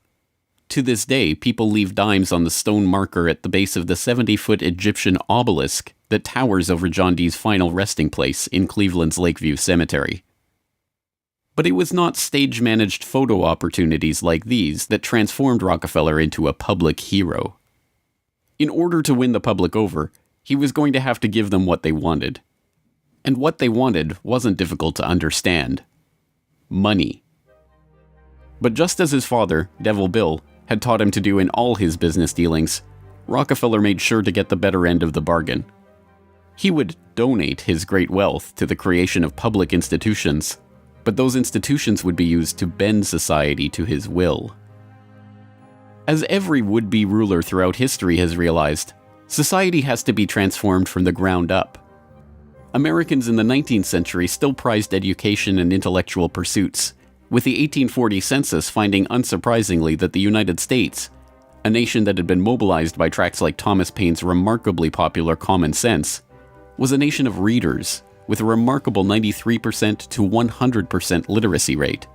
To this day, people leave dimes on the stone marker at the base of the 70-foot Egyptian obelisk that towers over John Dee's final resting place in Cleveland's Lakeview Cemetery. But it was not stage-managed photo opportunities like these that transformed Rockefeller into a public hero. In order to win the public over, he was going to have to give them what they wanted. And what they wanted wasn't difficult to understand. Money. But just as his father, Devil Bill, had taught him to do in all his business dealings, Rockefeller made sure to get the better end of the bargain. He would donate his great wealth to the creation of public institutions, but those institutions would be used to bend society to his will. As every would-be ruler throughout history has realized, society has to be transformed from the ground up. Americans in the 19th century still prized education and intellectual pursuits, with the 1840 census finding unsurprisingly that the United States, a nation that had been mobilized by tracts like Thomas Paine's remarkably popular Common Sense, was a nation of readers with a remarkable 93% to 100% literacy rate.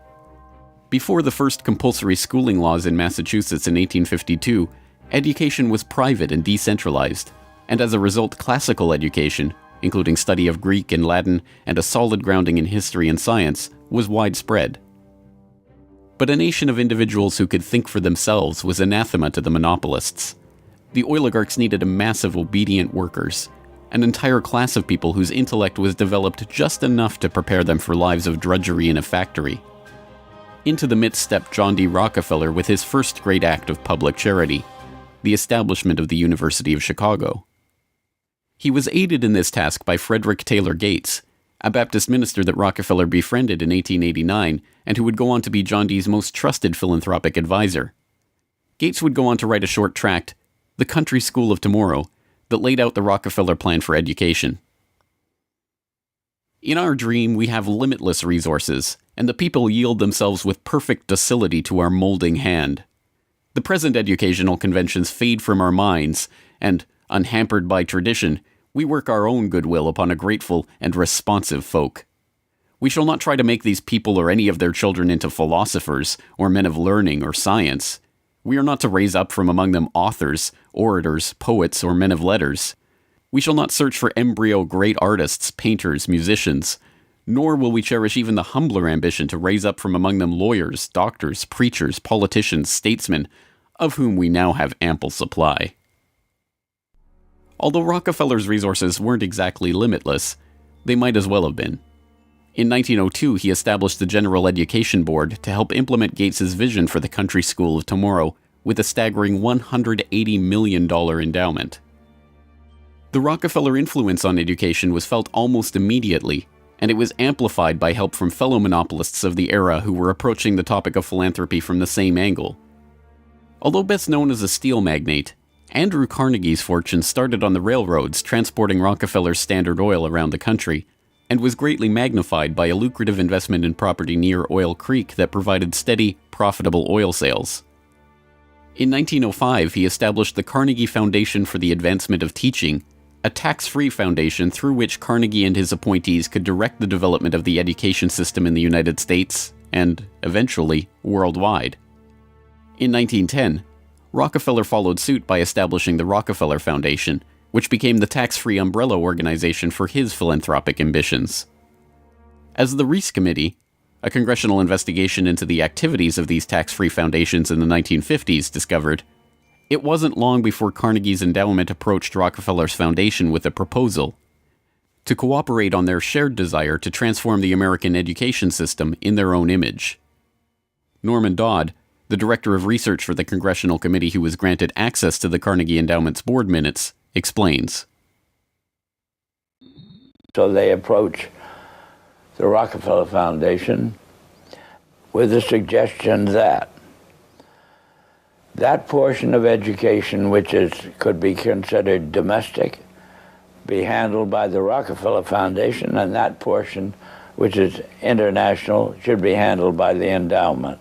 Before the first compulsory schooling laws in Massachusetts in 1852, education was private and decentralized, and as a result classical education, including study of Greek and Latin and a solid grounding in history and science, was widespread. But a nation of individuals who could think for themselves was anathema to the monopolists. The oligarchs needed a mass of obedient workers, an entire class of people whose intellect was developed just enough to prepare them for lives of drudgery in a factory. Into the midst stepped John D. Rockefeller with his first great act of public charity, the establishment of the University of Chicago. He was aided in this task by Frederick Taylor Gates, a Baptist minister that Rockefeller befriended in 1889 and who would go on to be John Dee's most trusted philanthropic advisor. Gates would go on to write a short tract, The Country School of Tomorrow, that laid out the Rockefeller plan for education. In our dream, we have limitless resources, and the people yield themselves with perfect docility to our molding hand. The present educational conventions fade from our minds, and, unhampered by tradition, we work our own goodwill upon a grateful and responsive folk. We shall not try to make these people or any of their children into philosophers, or men of learning or science. We are not to raise up from among them authors, orators, poets, or men of letters. We shall not search for embryo great artists, painters, musicians, nor will we cherish even the humbler ambition to raise up from among them lawyers, doctors, preachers, politicians, statesmen, of whom we now have ample supply. Although Rockefeller's resources weren't exactly limitless, they might as well have been. In 1902, he established the General Education Board to help implement Gates's vision for the Country School of Tomorrow with a staggering $180 million endowment. The Rockefeller influence on education was felt almost immediately, and it was amplified by help from fellow monopolists of the era who were approaching the topic of philanthropy from the same angle. Although best known as a steel magnate, Andrew Carnegie's fortune started on the railroads transporting Rockefeller's Standard Oil around the country, and was greatly magnified by a lucrative investment in property near Oil Creek that provided steady, profitable oil sales. In 1905, he established the Carnegie Foundation for the Advancement of Teaching, a tax-free foundation through which Carnegie and his appointees could direct the development of the education system in the United States, and, eventually, worldwide. In 1910, Rockefeller followed suit by establishing the Rockefeller Foundation, which became the tax-free umbrella organization for his philanthropic ambitions. As the Reese Committee, a congressional investigation into the activities of these tax-free foundations in the 1950s, discovered, it wasn't long before Carnegie's endowment approached Rockefeller's foundation with a proposal to cooperate on their shared desire to transform the American education system in their own image. Norman Dodd, the director of research for the congressional committee who was granted access to the Carnegie Endowment's board minutes, explains. So they approach the Rockefeller Foundation with the suggestion that that portion of education which could be considered domestic be handled by the Rockefeller Foundation, and that portion which is international should be handled by the endowment.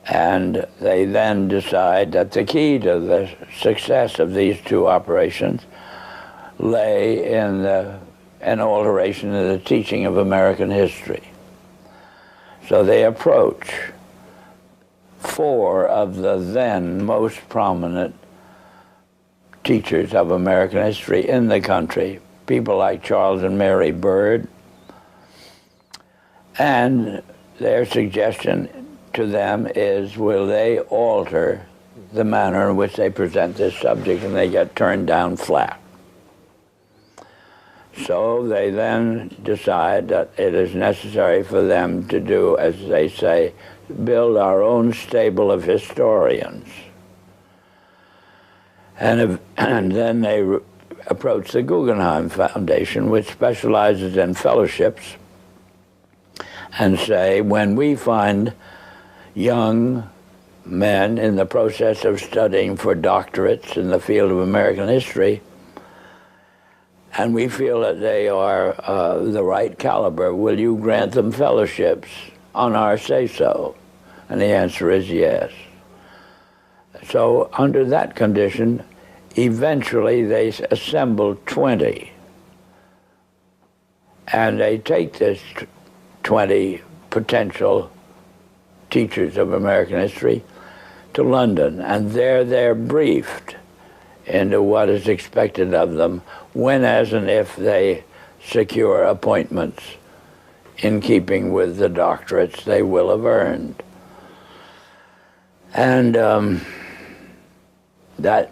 And they then decide that the key to the success of these two operations lay in an alteration in the teaching of American history. So they approach four of the then most prominent teachers of American history in the country, people like Charles and Mary Bird, and their suggestion to them is, will they alter the manner in which they present this subject, and they get turned down flat. So they then decide that it is necessary for them to do, as they say, build our own stable of historians. And then they approach the Guggenheim Foundation, which specializes in fellowships, and say, when we find young men in the process of studying for doctorates in the field of American history, and we feel that they are the right caliber, will you grant them fellowships on our say-so? And the answer is yes. So under that condition, eventually they assemble 20. And they take this 20 potential teachers of American history to London, and there they're briefed into what is expected of them when, as and if they secure appointments in keeping with the doctorates they will have earned. And that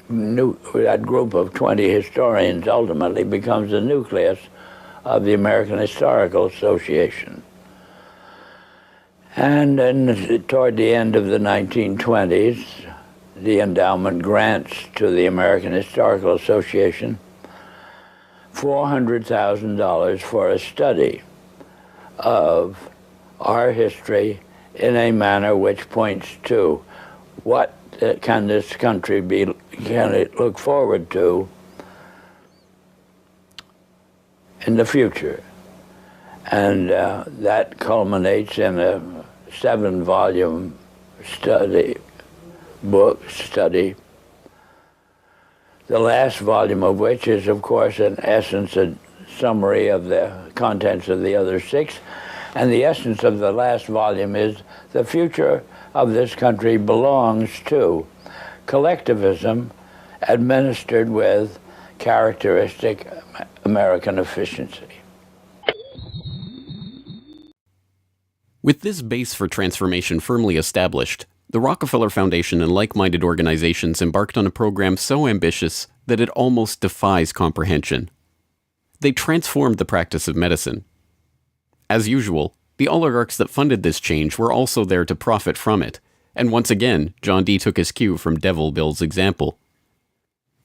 group of 20 historians ultimately becomes the nucleus of the American Historical Association. And then toward the end of the 1920s, the endowment grants to the American Historical Association $400,000 for a study of our history in a manner which points to what can this country can it look forward to in the future. And that culminates in a 7-volume study, the last volume of which is, of course, in essence, a summary of the contents of the other 6. And the essence of the last volume is the future of this country belongs to collectivism administered with characteristic American efficiency. With this base for transformation firmly established, the Rockefeller Foundation and like-minded organizations embarked on a program so ambitious that it almost defies comprehension. They transformed the practice of medicine. As usual, the oligarchs that funded this change were also there to profit from it, and once again, John D. took his cue from Devil Bill's example.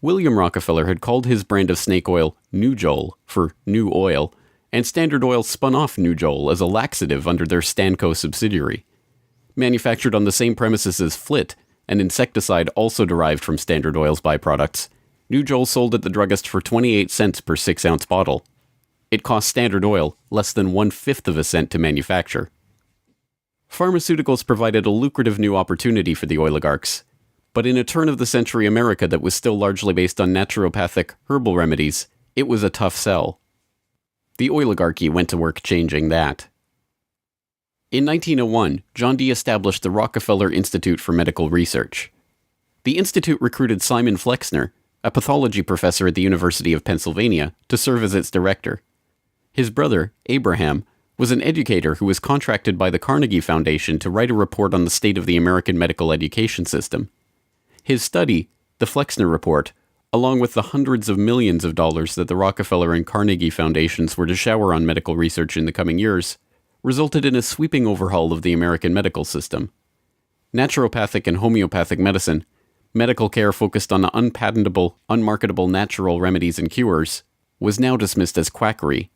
William Rockefeller had called his brand of snake oil New Joel for New Oil, and Standard Oil spun off New Joel as a laxative under their Stanco subsidiary. Manufactured on the same premises as Flit, an insecticide also derived from Standard Oil's byproducts, New Joel sold at the druggist for 28 cents per 6-ounce bottle. It cost Standard Oil less than 1/5 of a cent to manufacture. Pharmaceuticals provided a lucrative new opportunity for the oligarchs, but in a turn-of-the-century America that was still largely based on naturopathic, herbal remedies, it was a tough sell. The oligarchy went to work changing that. In 1901, John D. established the Rockefeller Institute for Medical Research. The institute recruited Simon Flexner, a pathology professor at the University of Pennsylvania, to serve as its director. His brother, Abraham, was an educator who was contracted by the Carnegie Foundation to write a report on the state of the American medical education system. His study, the Flexner Report, along with the hundreds of millions of dollars that the Rockefeller and Carnegie Foundations were to shower on medical research in the coming years, resulted in a sweeping overhaul of the American medical system. Naturopathic and homeopathic medicine, medical care focused on unpatentable, unmarketable natural remedies and cures, was now dismissed as quackery.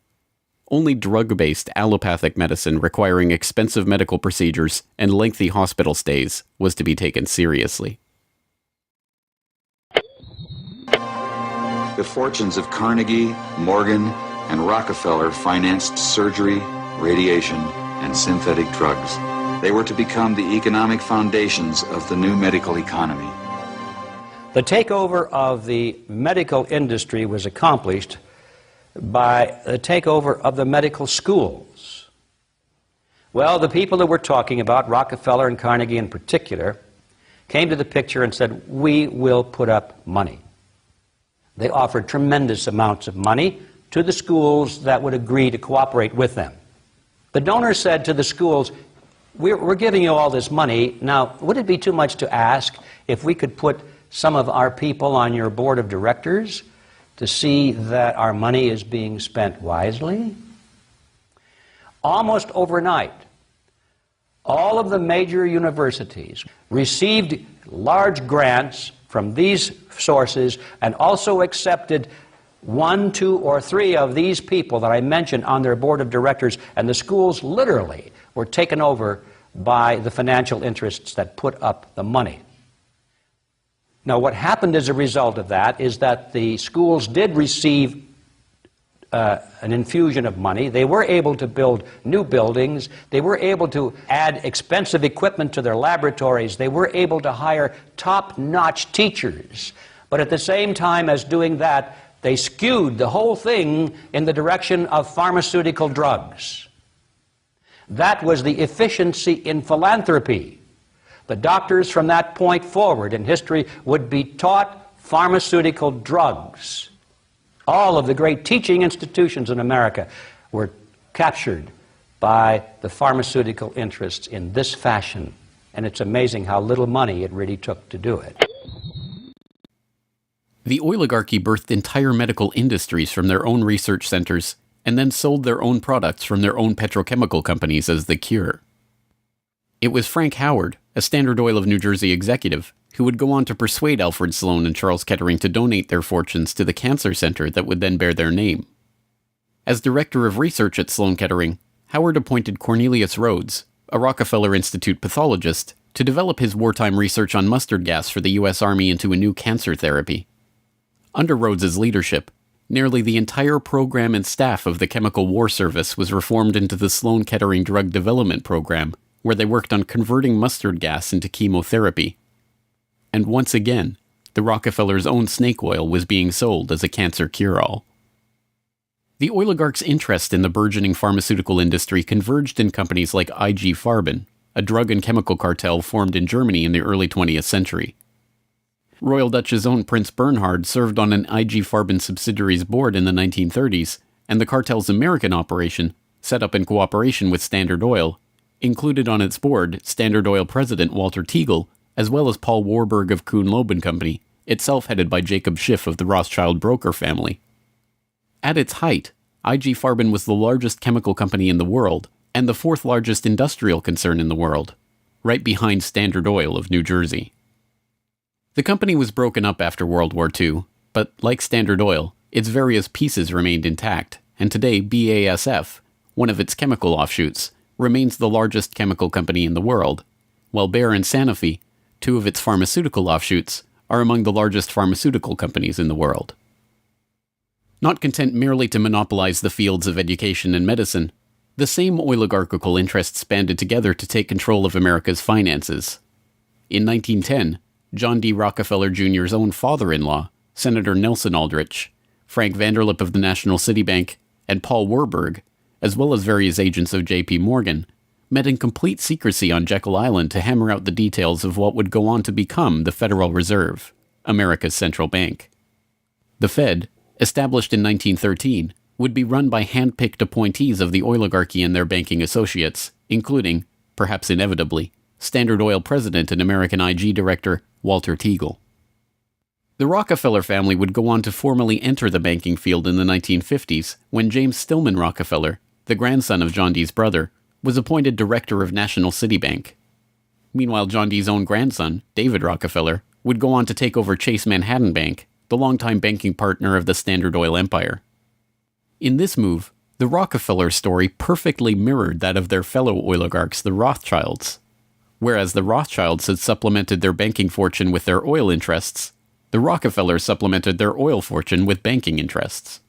Only drug-based allopathic medicine requiring expensive medical procedures and lengthy hospital stays was to be taken seriously. The fortunes of Carnegie, Morgan, and Rockefeller financed surgery, radiation, and synthetic drugs. They were to become the economic foundations of the new medical economy. The takeover of the medical industry was accomplished by the takeover of the medical schools. Well, the people that we're talking about, Rockefeller and Carnegie in particular, came to the picture and said, we will put up money. They offered tremendous amounts of money to the schools that would agree to cooperate with them. The donors said to the schools, we're giving you all this money. Now, would it be too much to ask if we could put some of our people on your board of directors to see that our money is being spent wisely? Almost overnight, all of the major universities received large grants from these sources and also accepted 1, 2, or 3 of these people that I mentioned on their board of directors, and the schools literally were taken over by the financial interests that put up the money. Now, what happened as a result of that is that the schools did receive an infusion of money. They were able to build new buildings. They were able to add expensive equipment to their laboratories. They were able to hire top-notch teachers. But at the same time as doing that, they skewed the whole thing in the direction of pharmaceutical drugs. That was the efficiency in philanthropy. The doctors from that point forward in history would be taught pharmaceutical drugs. All of the great teaching institutions in America were captured by the pharmaceutical interests in this fashion. And it's amazing how little money it really took to do it. The Oil-igarchy birthed entire medical industries from their own research centers and then sold their own products from their own petrochemical companies as the cure. It was Frank Howard, a Standard Oil of New Jersey executive, who would go on to persuade Alfred Sloan and Charles Kettering to donate their fortunes to the cancer center that would then bear their name. As director of research at Sloan Kettering, Howard appointed Cornelius Rhodes, a Rockefeller Institute pathologist, to develop his wartime research on mustard gas for the U.S. Army into a new cancer therapy. Under Rhodes's leadership, nearly the entire program and staff of the Chemical War Service was reformed into the Sloan Kettering Drug Development Program, where they worked on converting mustard gas into chemotherapy. And once again, the Rockefellers' own snake oil was being sold as a cancer cure-all. The oligarchs' interest in the burgeoning pharmaceutical industry converged in companies like IG Farben, a drug and chemical cartel formed in Germany in the early 20th century. Royal Dutch's own Prince Bernhard served on an IG Farben subsidiary's board in the 1930s, and the cartel's American operation, set up in cooperation with Standard Oil, included on its board Standard Oil president Walter Teagle, as well as Paul Warburg of Kuhn-Loeb and Company, itself headed by Jacob Schiff of the Rothschild broker family. At its height, IG Farben was the largest chemical company in the world, and the 4th largest industrial concern in the world, right behind Standard Oil of New Jersey. The company was broken up after World War II, but like Standard Oil, its various pieces remained intact, and today BASF, one of its chemical offshoots, remains the largest chemical company in the world, while Bayer and Sanofi, 2 of its pharmaceutical offshoots, are among the largest pharmaceutical companies in the world. Not content merely to monopolize the fields of education and medicine, the same oligarchical interests banded together to take control of America's finances. In 1910, John D. Rockefeller Jr.'s own father-in-law, Senator Nelson Aldrich, Frank Vanderlip of the National City Bank, and Paul Warburg, as well as various agents of J.P. Morgan, met in complete secrecy on Jekyll Island to hammer out the details of what would go on to become the Federal Reserve, America's central bank. The Fed, established in 1913, would be run by hand-picked appointees of the oligarchy and their banking associates, including, perhaps inevitably, Standard Oil president and American IG director Walter Teagle. The Rockefeller family would go on to formally enter the banking field in the 1950s when James Stillman Rockefeller, the grandson of John D's brother, was appointed director of National City Bank. Meanwhile, John D's own grandson, David Rockefeller, would go on to take over Chase Manhattan Bank, the longtime banking partner of the Standard Oil empire. In this move, the Rockefeller story perfectly mirrored that of their fellow oligarchs, the Rothschilds. Whereas the Rothschilds had supplemented their banking fortune with their oil interests, the Rockefellers supplemented their oil fortune with banking interests.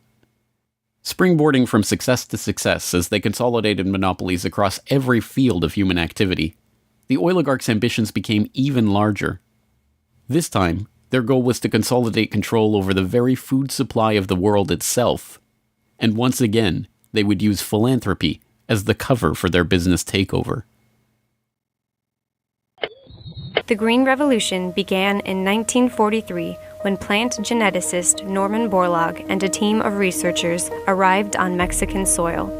Springboarding from success to success as they consolidated monopolies across every field of human activity, the oligarchs' ambitions became even larger. This time, their goal was to consolidate control over the very food supply of the world itself. And once again, they would use philanthropy as the cover for their business takeover. The Green Revolution began in 1943 when plant geneticist Norman Borlaug and a team of researchers arrived on Mexican soil.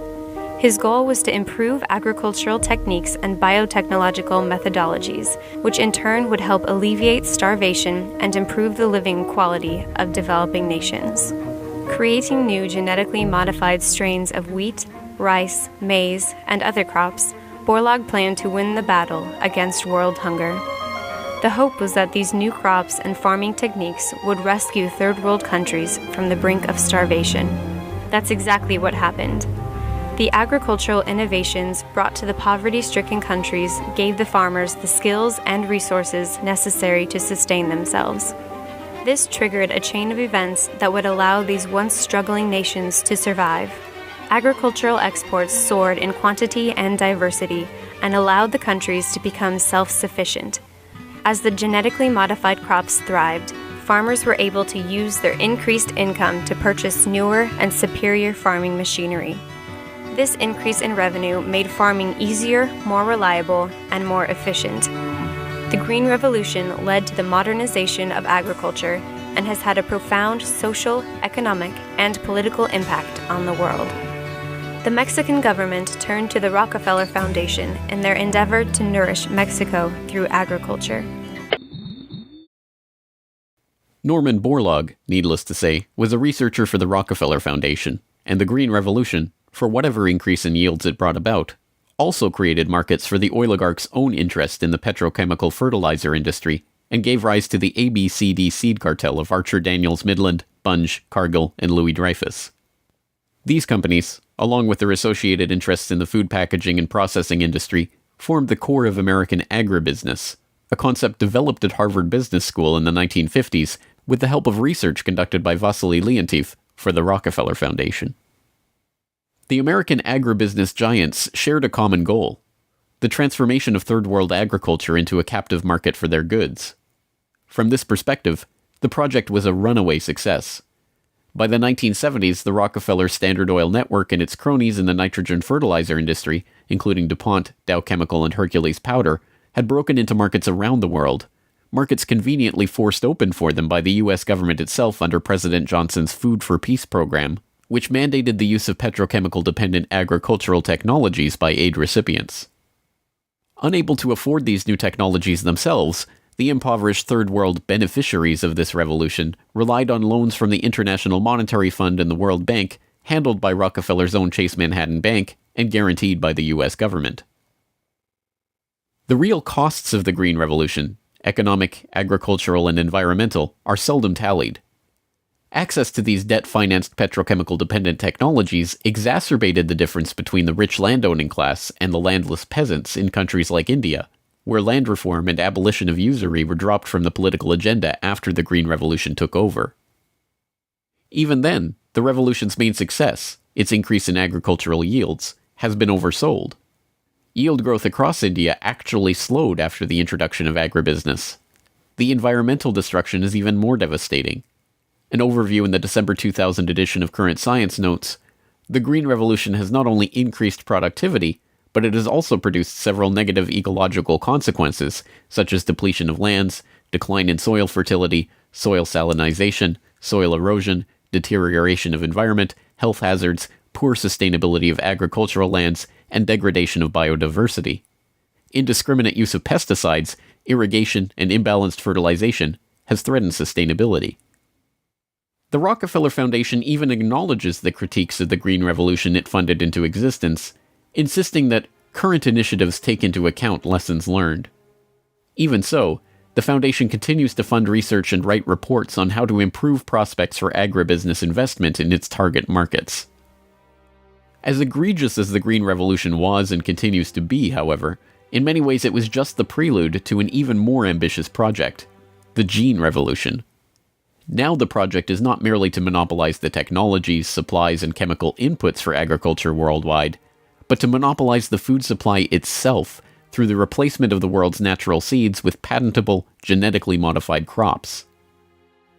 His goal was to improve agricultural techniques and biotechnological methodologies, which in turn would help alleviate starvation and improve the living quality of developing nations. Creating new genetically modified strains of wheat, rice, maize, and other crops, Borlaug planned to win the battle against world hunger. The hope was that these new crops and farming techniques would rescue third world countries from the brink of starvation. That's exactly what happened. The agricultural innovations brought to the poverty-stricken countries gave the farmers the skills and resources necessary to sustain themselves. This triggered a chain of events that would allow these once struggling nations to survive. Agricultural exports soared in quantity and diversity and allowed the countries to become self-sufficient. As the genetically modified crops thrived, farmers were able to use their increased income to purchase newer and superior farming machinery. This increase in revenue made farming easier, more reliable, and more efficient. The Green Revolution led to the modernization of agriculture and has had a profound social, economic, and political impact on the world. The Mexican government turned to the Rockefeller Foundation in their endeavor to nourish Mexico through agriculture. Norman Borlaug, needless to say, was a researcher for the Rockefeller Foundation, and the Green Revolution, for whatever increase in yields it brought about, also created markets for the oligarchs' own interest in the petrochemical fertilizer industry and gave rise to the ABCD seed cartel of Archer Daniels Midland, Bunge, Cargill, and Louis Dreyfus. These companies, along with their associated interests in the food packaging and processing industry, formed the core of American agribusiness, a concept developed at Harvard Business School in the 1950s with the help of research conducted by Vasily Leontief for the Rockefeller Foundation. The American agribusiness giants shared a common goal: the transformation of third world agriculture into a captive market for their goods. From this perspective, the project was a runaway success. By the 1970s, the Rockefeller Standard Oil network and its cronies in the nitrogen fertilizer industry, including DuPont, Dow Chemical, and Hercules Powder, had broken into markets around the world, markets conveniently forced open for them by the U.S. government itself under President Johnson's Food for Peace program, which mandated the use of petrochemical-dependent agricultural technologies by aid recipients. Unable to afford these new technologies themselves, the impoverished Third World beneficiaries of this revolution relied on loans from the International Monetary Fund and the World Bank, handled by Rockefeller's own Chase Manhattan Bank and guaranteed by the U.S. government. The real costs of the Green Revolution, economic, agricultural, and environmental, are seldom tallied. Access to these debt-financed petrochemical-dependent technologies exacerbated the difference between the rich landowning class and the landless peasants in countries like India, where land reform and abolition of usury were dropped from the political agenda after the Green Revolution took over. Even then, the revolution's main success, its increase in agricultural yields, has been oversold. Yield growth across India actually slowed after the introduction of agribusiness. The environmental destruction is even more devastating. An overview in the December 2000 edition of Current Science notes, the Green Revolution has not only increased productivity, but it has also produced several negative ecological consequences, such as depletion of lands, decline in soil fertility, soil salinization, soil erosion, deterioration of environment, health hazards, poor sustainability of agricultural lands, and degradation of biodiversity. Indiscriminate use of pesticides, irrigation, and imbalanced fertilization has threatened sustainability. The Rockefeller Foundation even acknowledges the critiques of the Green Revolution it funded into existence, insisting that current initiatives take into account lessons learned. Even so, The foundation continues to fund research and write reports on how to improve prospects for agribusiness investment in its target markets. As egregious as the Green Revolution was and continues to be, however, in many ways it was just the prelude to an even more ambitious project, the Gene Revolution. Now the project is not merely to monopolize the technologies, supplies, and chemical inputs for agriculture worldwide, but to monopolize the food supply itself through the replacement of the world's natural seeds with patentable, genetically modified crops.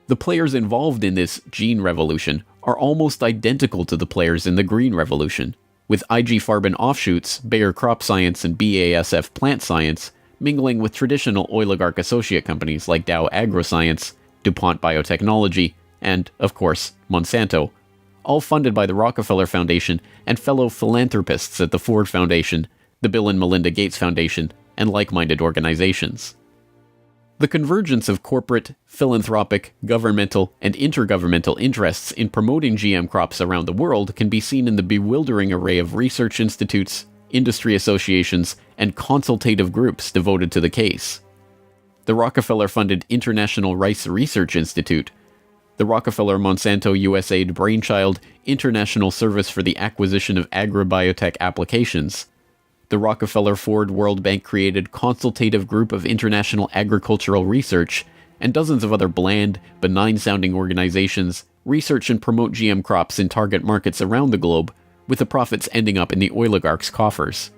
The players involved in this Gene Revolution are almost identical to the players in the Green Revolution, with IG Farben offshoots, Bayer Crop Science and BASF Plant Science, mingling with traditional oligarch associate companies like Dow AgroScience, DuPont Biotechnology, and, of course, Monsanto, all funded by the Rockefeller Foundation and fellow philanthropists at the Ford Foundation, the Bill and Melinda Gates Foundation, and like-minded organizations. The convergence of corporate, philanthropic, governmental, and intergovernmental interests in promoting GM crops around the world can be seen in the bewildering array of research institutes, industry associations, and consultative groups devoted to the case. The Rockefeller-funded International Rice Research Institute, the Rockefeller-Monsanto USAID brainchild International Service for the Acquisition of Agribiotech Applications, the Rockefeller-Ford World Bank-created Consultative Group of International Agricultural Research, and dozens of other bland, benign-sounding organizations research and promote GM crops in target markets around the globe, with the profits ending up in the oligarchs' coffers.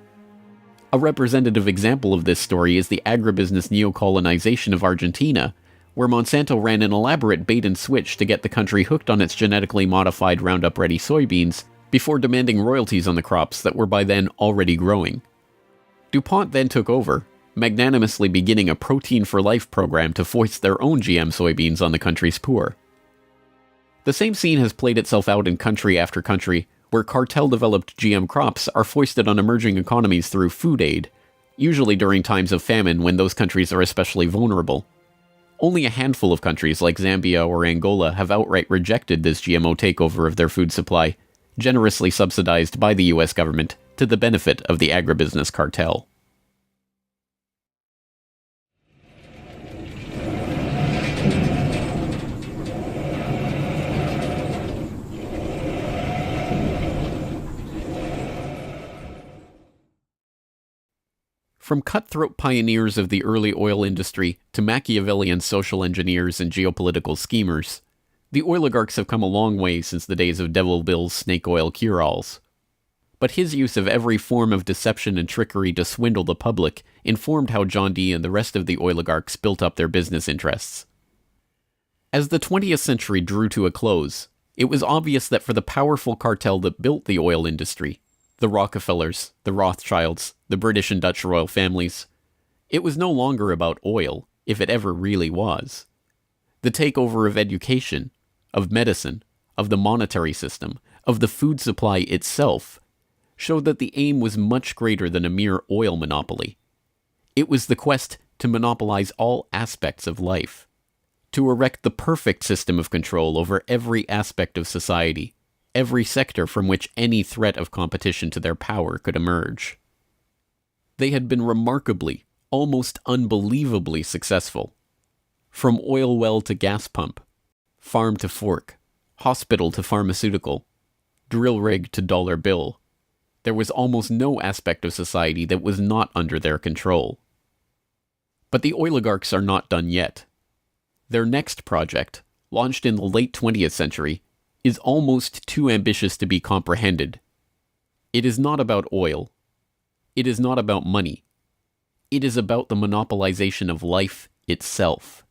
A representative example of this story is the agribusiness neocolonization of Argentina, where Monsanto ran an elaborate bait-and-switch to get the country hooked on its genetically modified Roundup-ready soybeans before demanding royalties on the crops that were by then already growing. DuPont then took over, magnanimously beginning a Protein for Life program to foist their own GM soybeans on the country's poor. The same scene has played itself out in country after country, where cartel-developed GM crops are foisted on emerging economies through food aid, usually during times of famine when those countries are especially vulnerable. Only a handful of countries like Zambia or Angola have outright rejected this GMO takeover of their food supply, generously subsidized by the US government to the benefit of the agribusiness cartel. From cutthroat pioneers of the early oil industry to Machiavellian social engineers and geopolitical schemers, the oligarchs have come a long way since the days of Devil Bill's snake oil cure-alls. But his use of every form of deception and trickery to swindle the public informed how John D. and the rest of the oligarchs built up their business interests. As the 20th century drew to a close, it was obvious that for the powerful cartel that built the oil industry, the Rockefellers, the Rothschilds, the British and Dutch royal families, it was no longer about oil, if it ever really was. The takeover of education, of medicine, of the monetary system, of the food supply itself, showed that the aim was much greater than a mere oil monopoly. It was the quest to monopolize all aspects of life, to erect the perfect system of control over every aspect of society, every sector from which any threat of competition to their power could emerge. They had been remarkably, almost unbelievably successful. From oil well to gas pump, farm to fork, hospital to pharmaceutical, drill rig to dollar bill, there was almost no aspect of society that was not under their control. But the oligarchs are not done yet. Their next project, launched in the late 20th century, is almost too ambitious to be comprehended. It is not about oil. It is not about money. It is about the monopolization of life itself.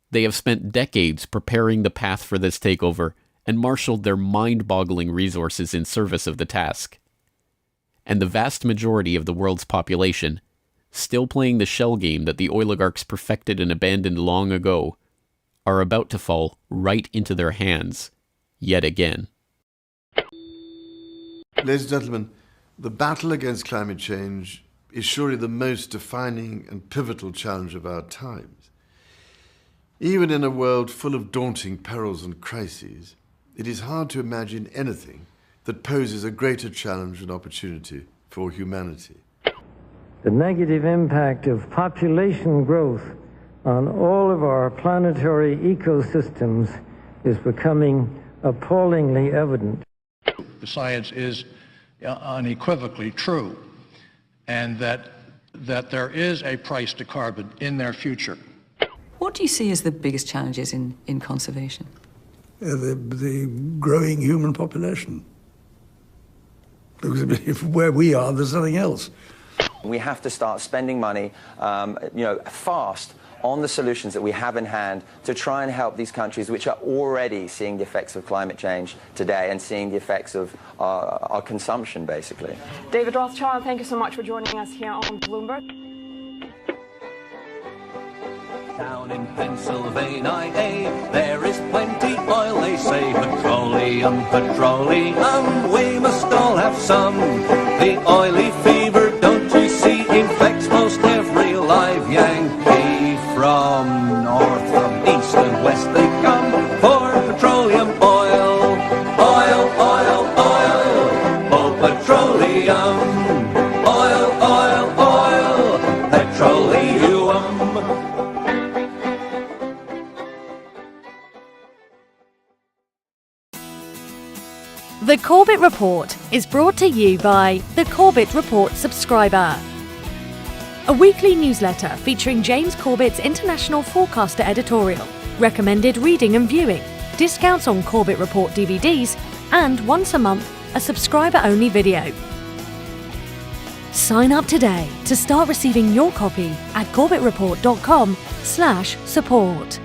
They have spent decades preparing the path for this takeover and marshaled their mind-boggling resources in service of the task. And the vast majority of the world's population, still playing the shell game that the oligarchs perfected and abandoned long ago, are about to fall right into their hands yet again. Ladies and gentlemen, the battle against climate change is surely the most defining and pivotal challenge of our times. Even in a world full of daunting perils and crises, it is hard to imagine anything that poses a greater challenge and opportunity for humanity. The negative impact of population growth on all of our planetary ecosystems is becoming appallingly evident. The science is unequivocally true, and that there is a price to carbon in their future. What do you see as the biggest challenges in conservation? The growing human population. Because if where we are, there's nothing else. We have to start spending money, fast on the solutions that we have in hand to try and help these countries which are already seeing the effects of climate change today and seeing the effects of our consumption, basically. David Rothschild, thank you so much for joining us here on Bloomberg. Down in Pennsylvania, there is plenty oil, they say. Petroleum, petroleum, we must all have some. The oily fever, don't you see, infects most every live Yankee. From north, from east and west they come for petroleum oil. Oil, oil, oil, oh petroleum. Oil, oil, oil, petroleum. The Corbett Report is brought to you by the Corbett Report subscriber, a weekly newsletter featuring James Corbett's International Forecaster editorial, recommended reading and viewing, discounts on Corbett Report DVDs, and once a month, a subscriber-only video. Sign up today to start receiving your copy at corbettreport.com/support.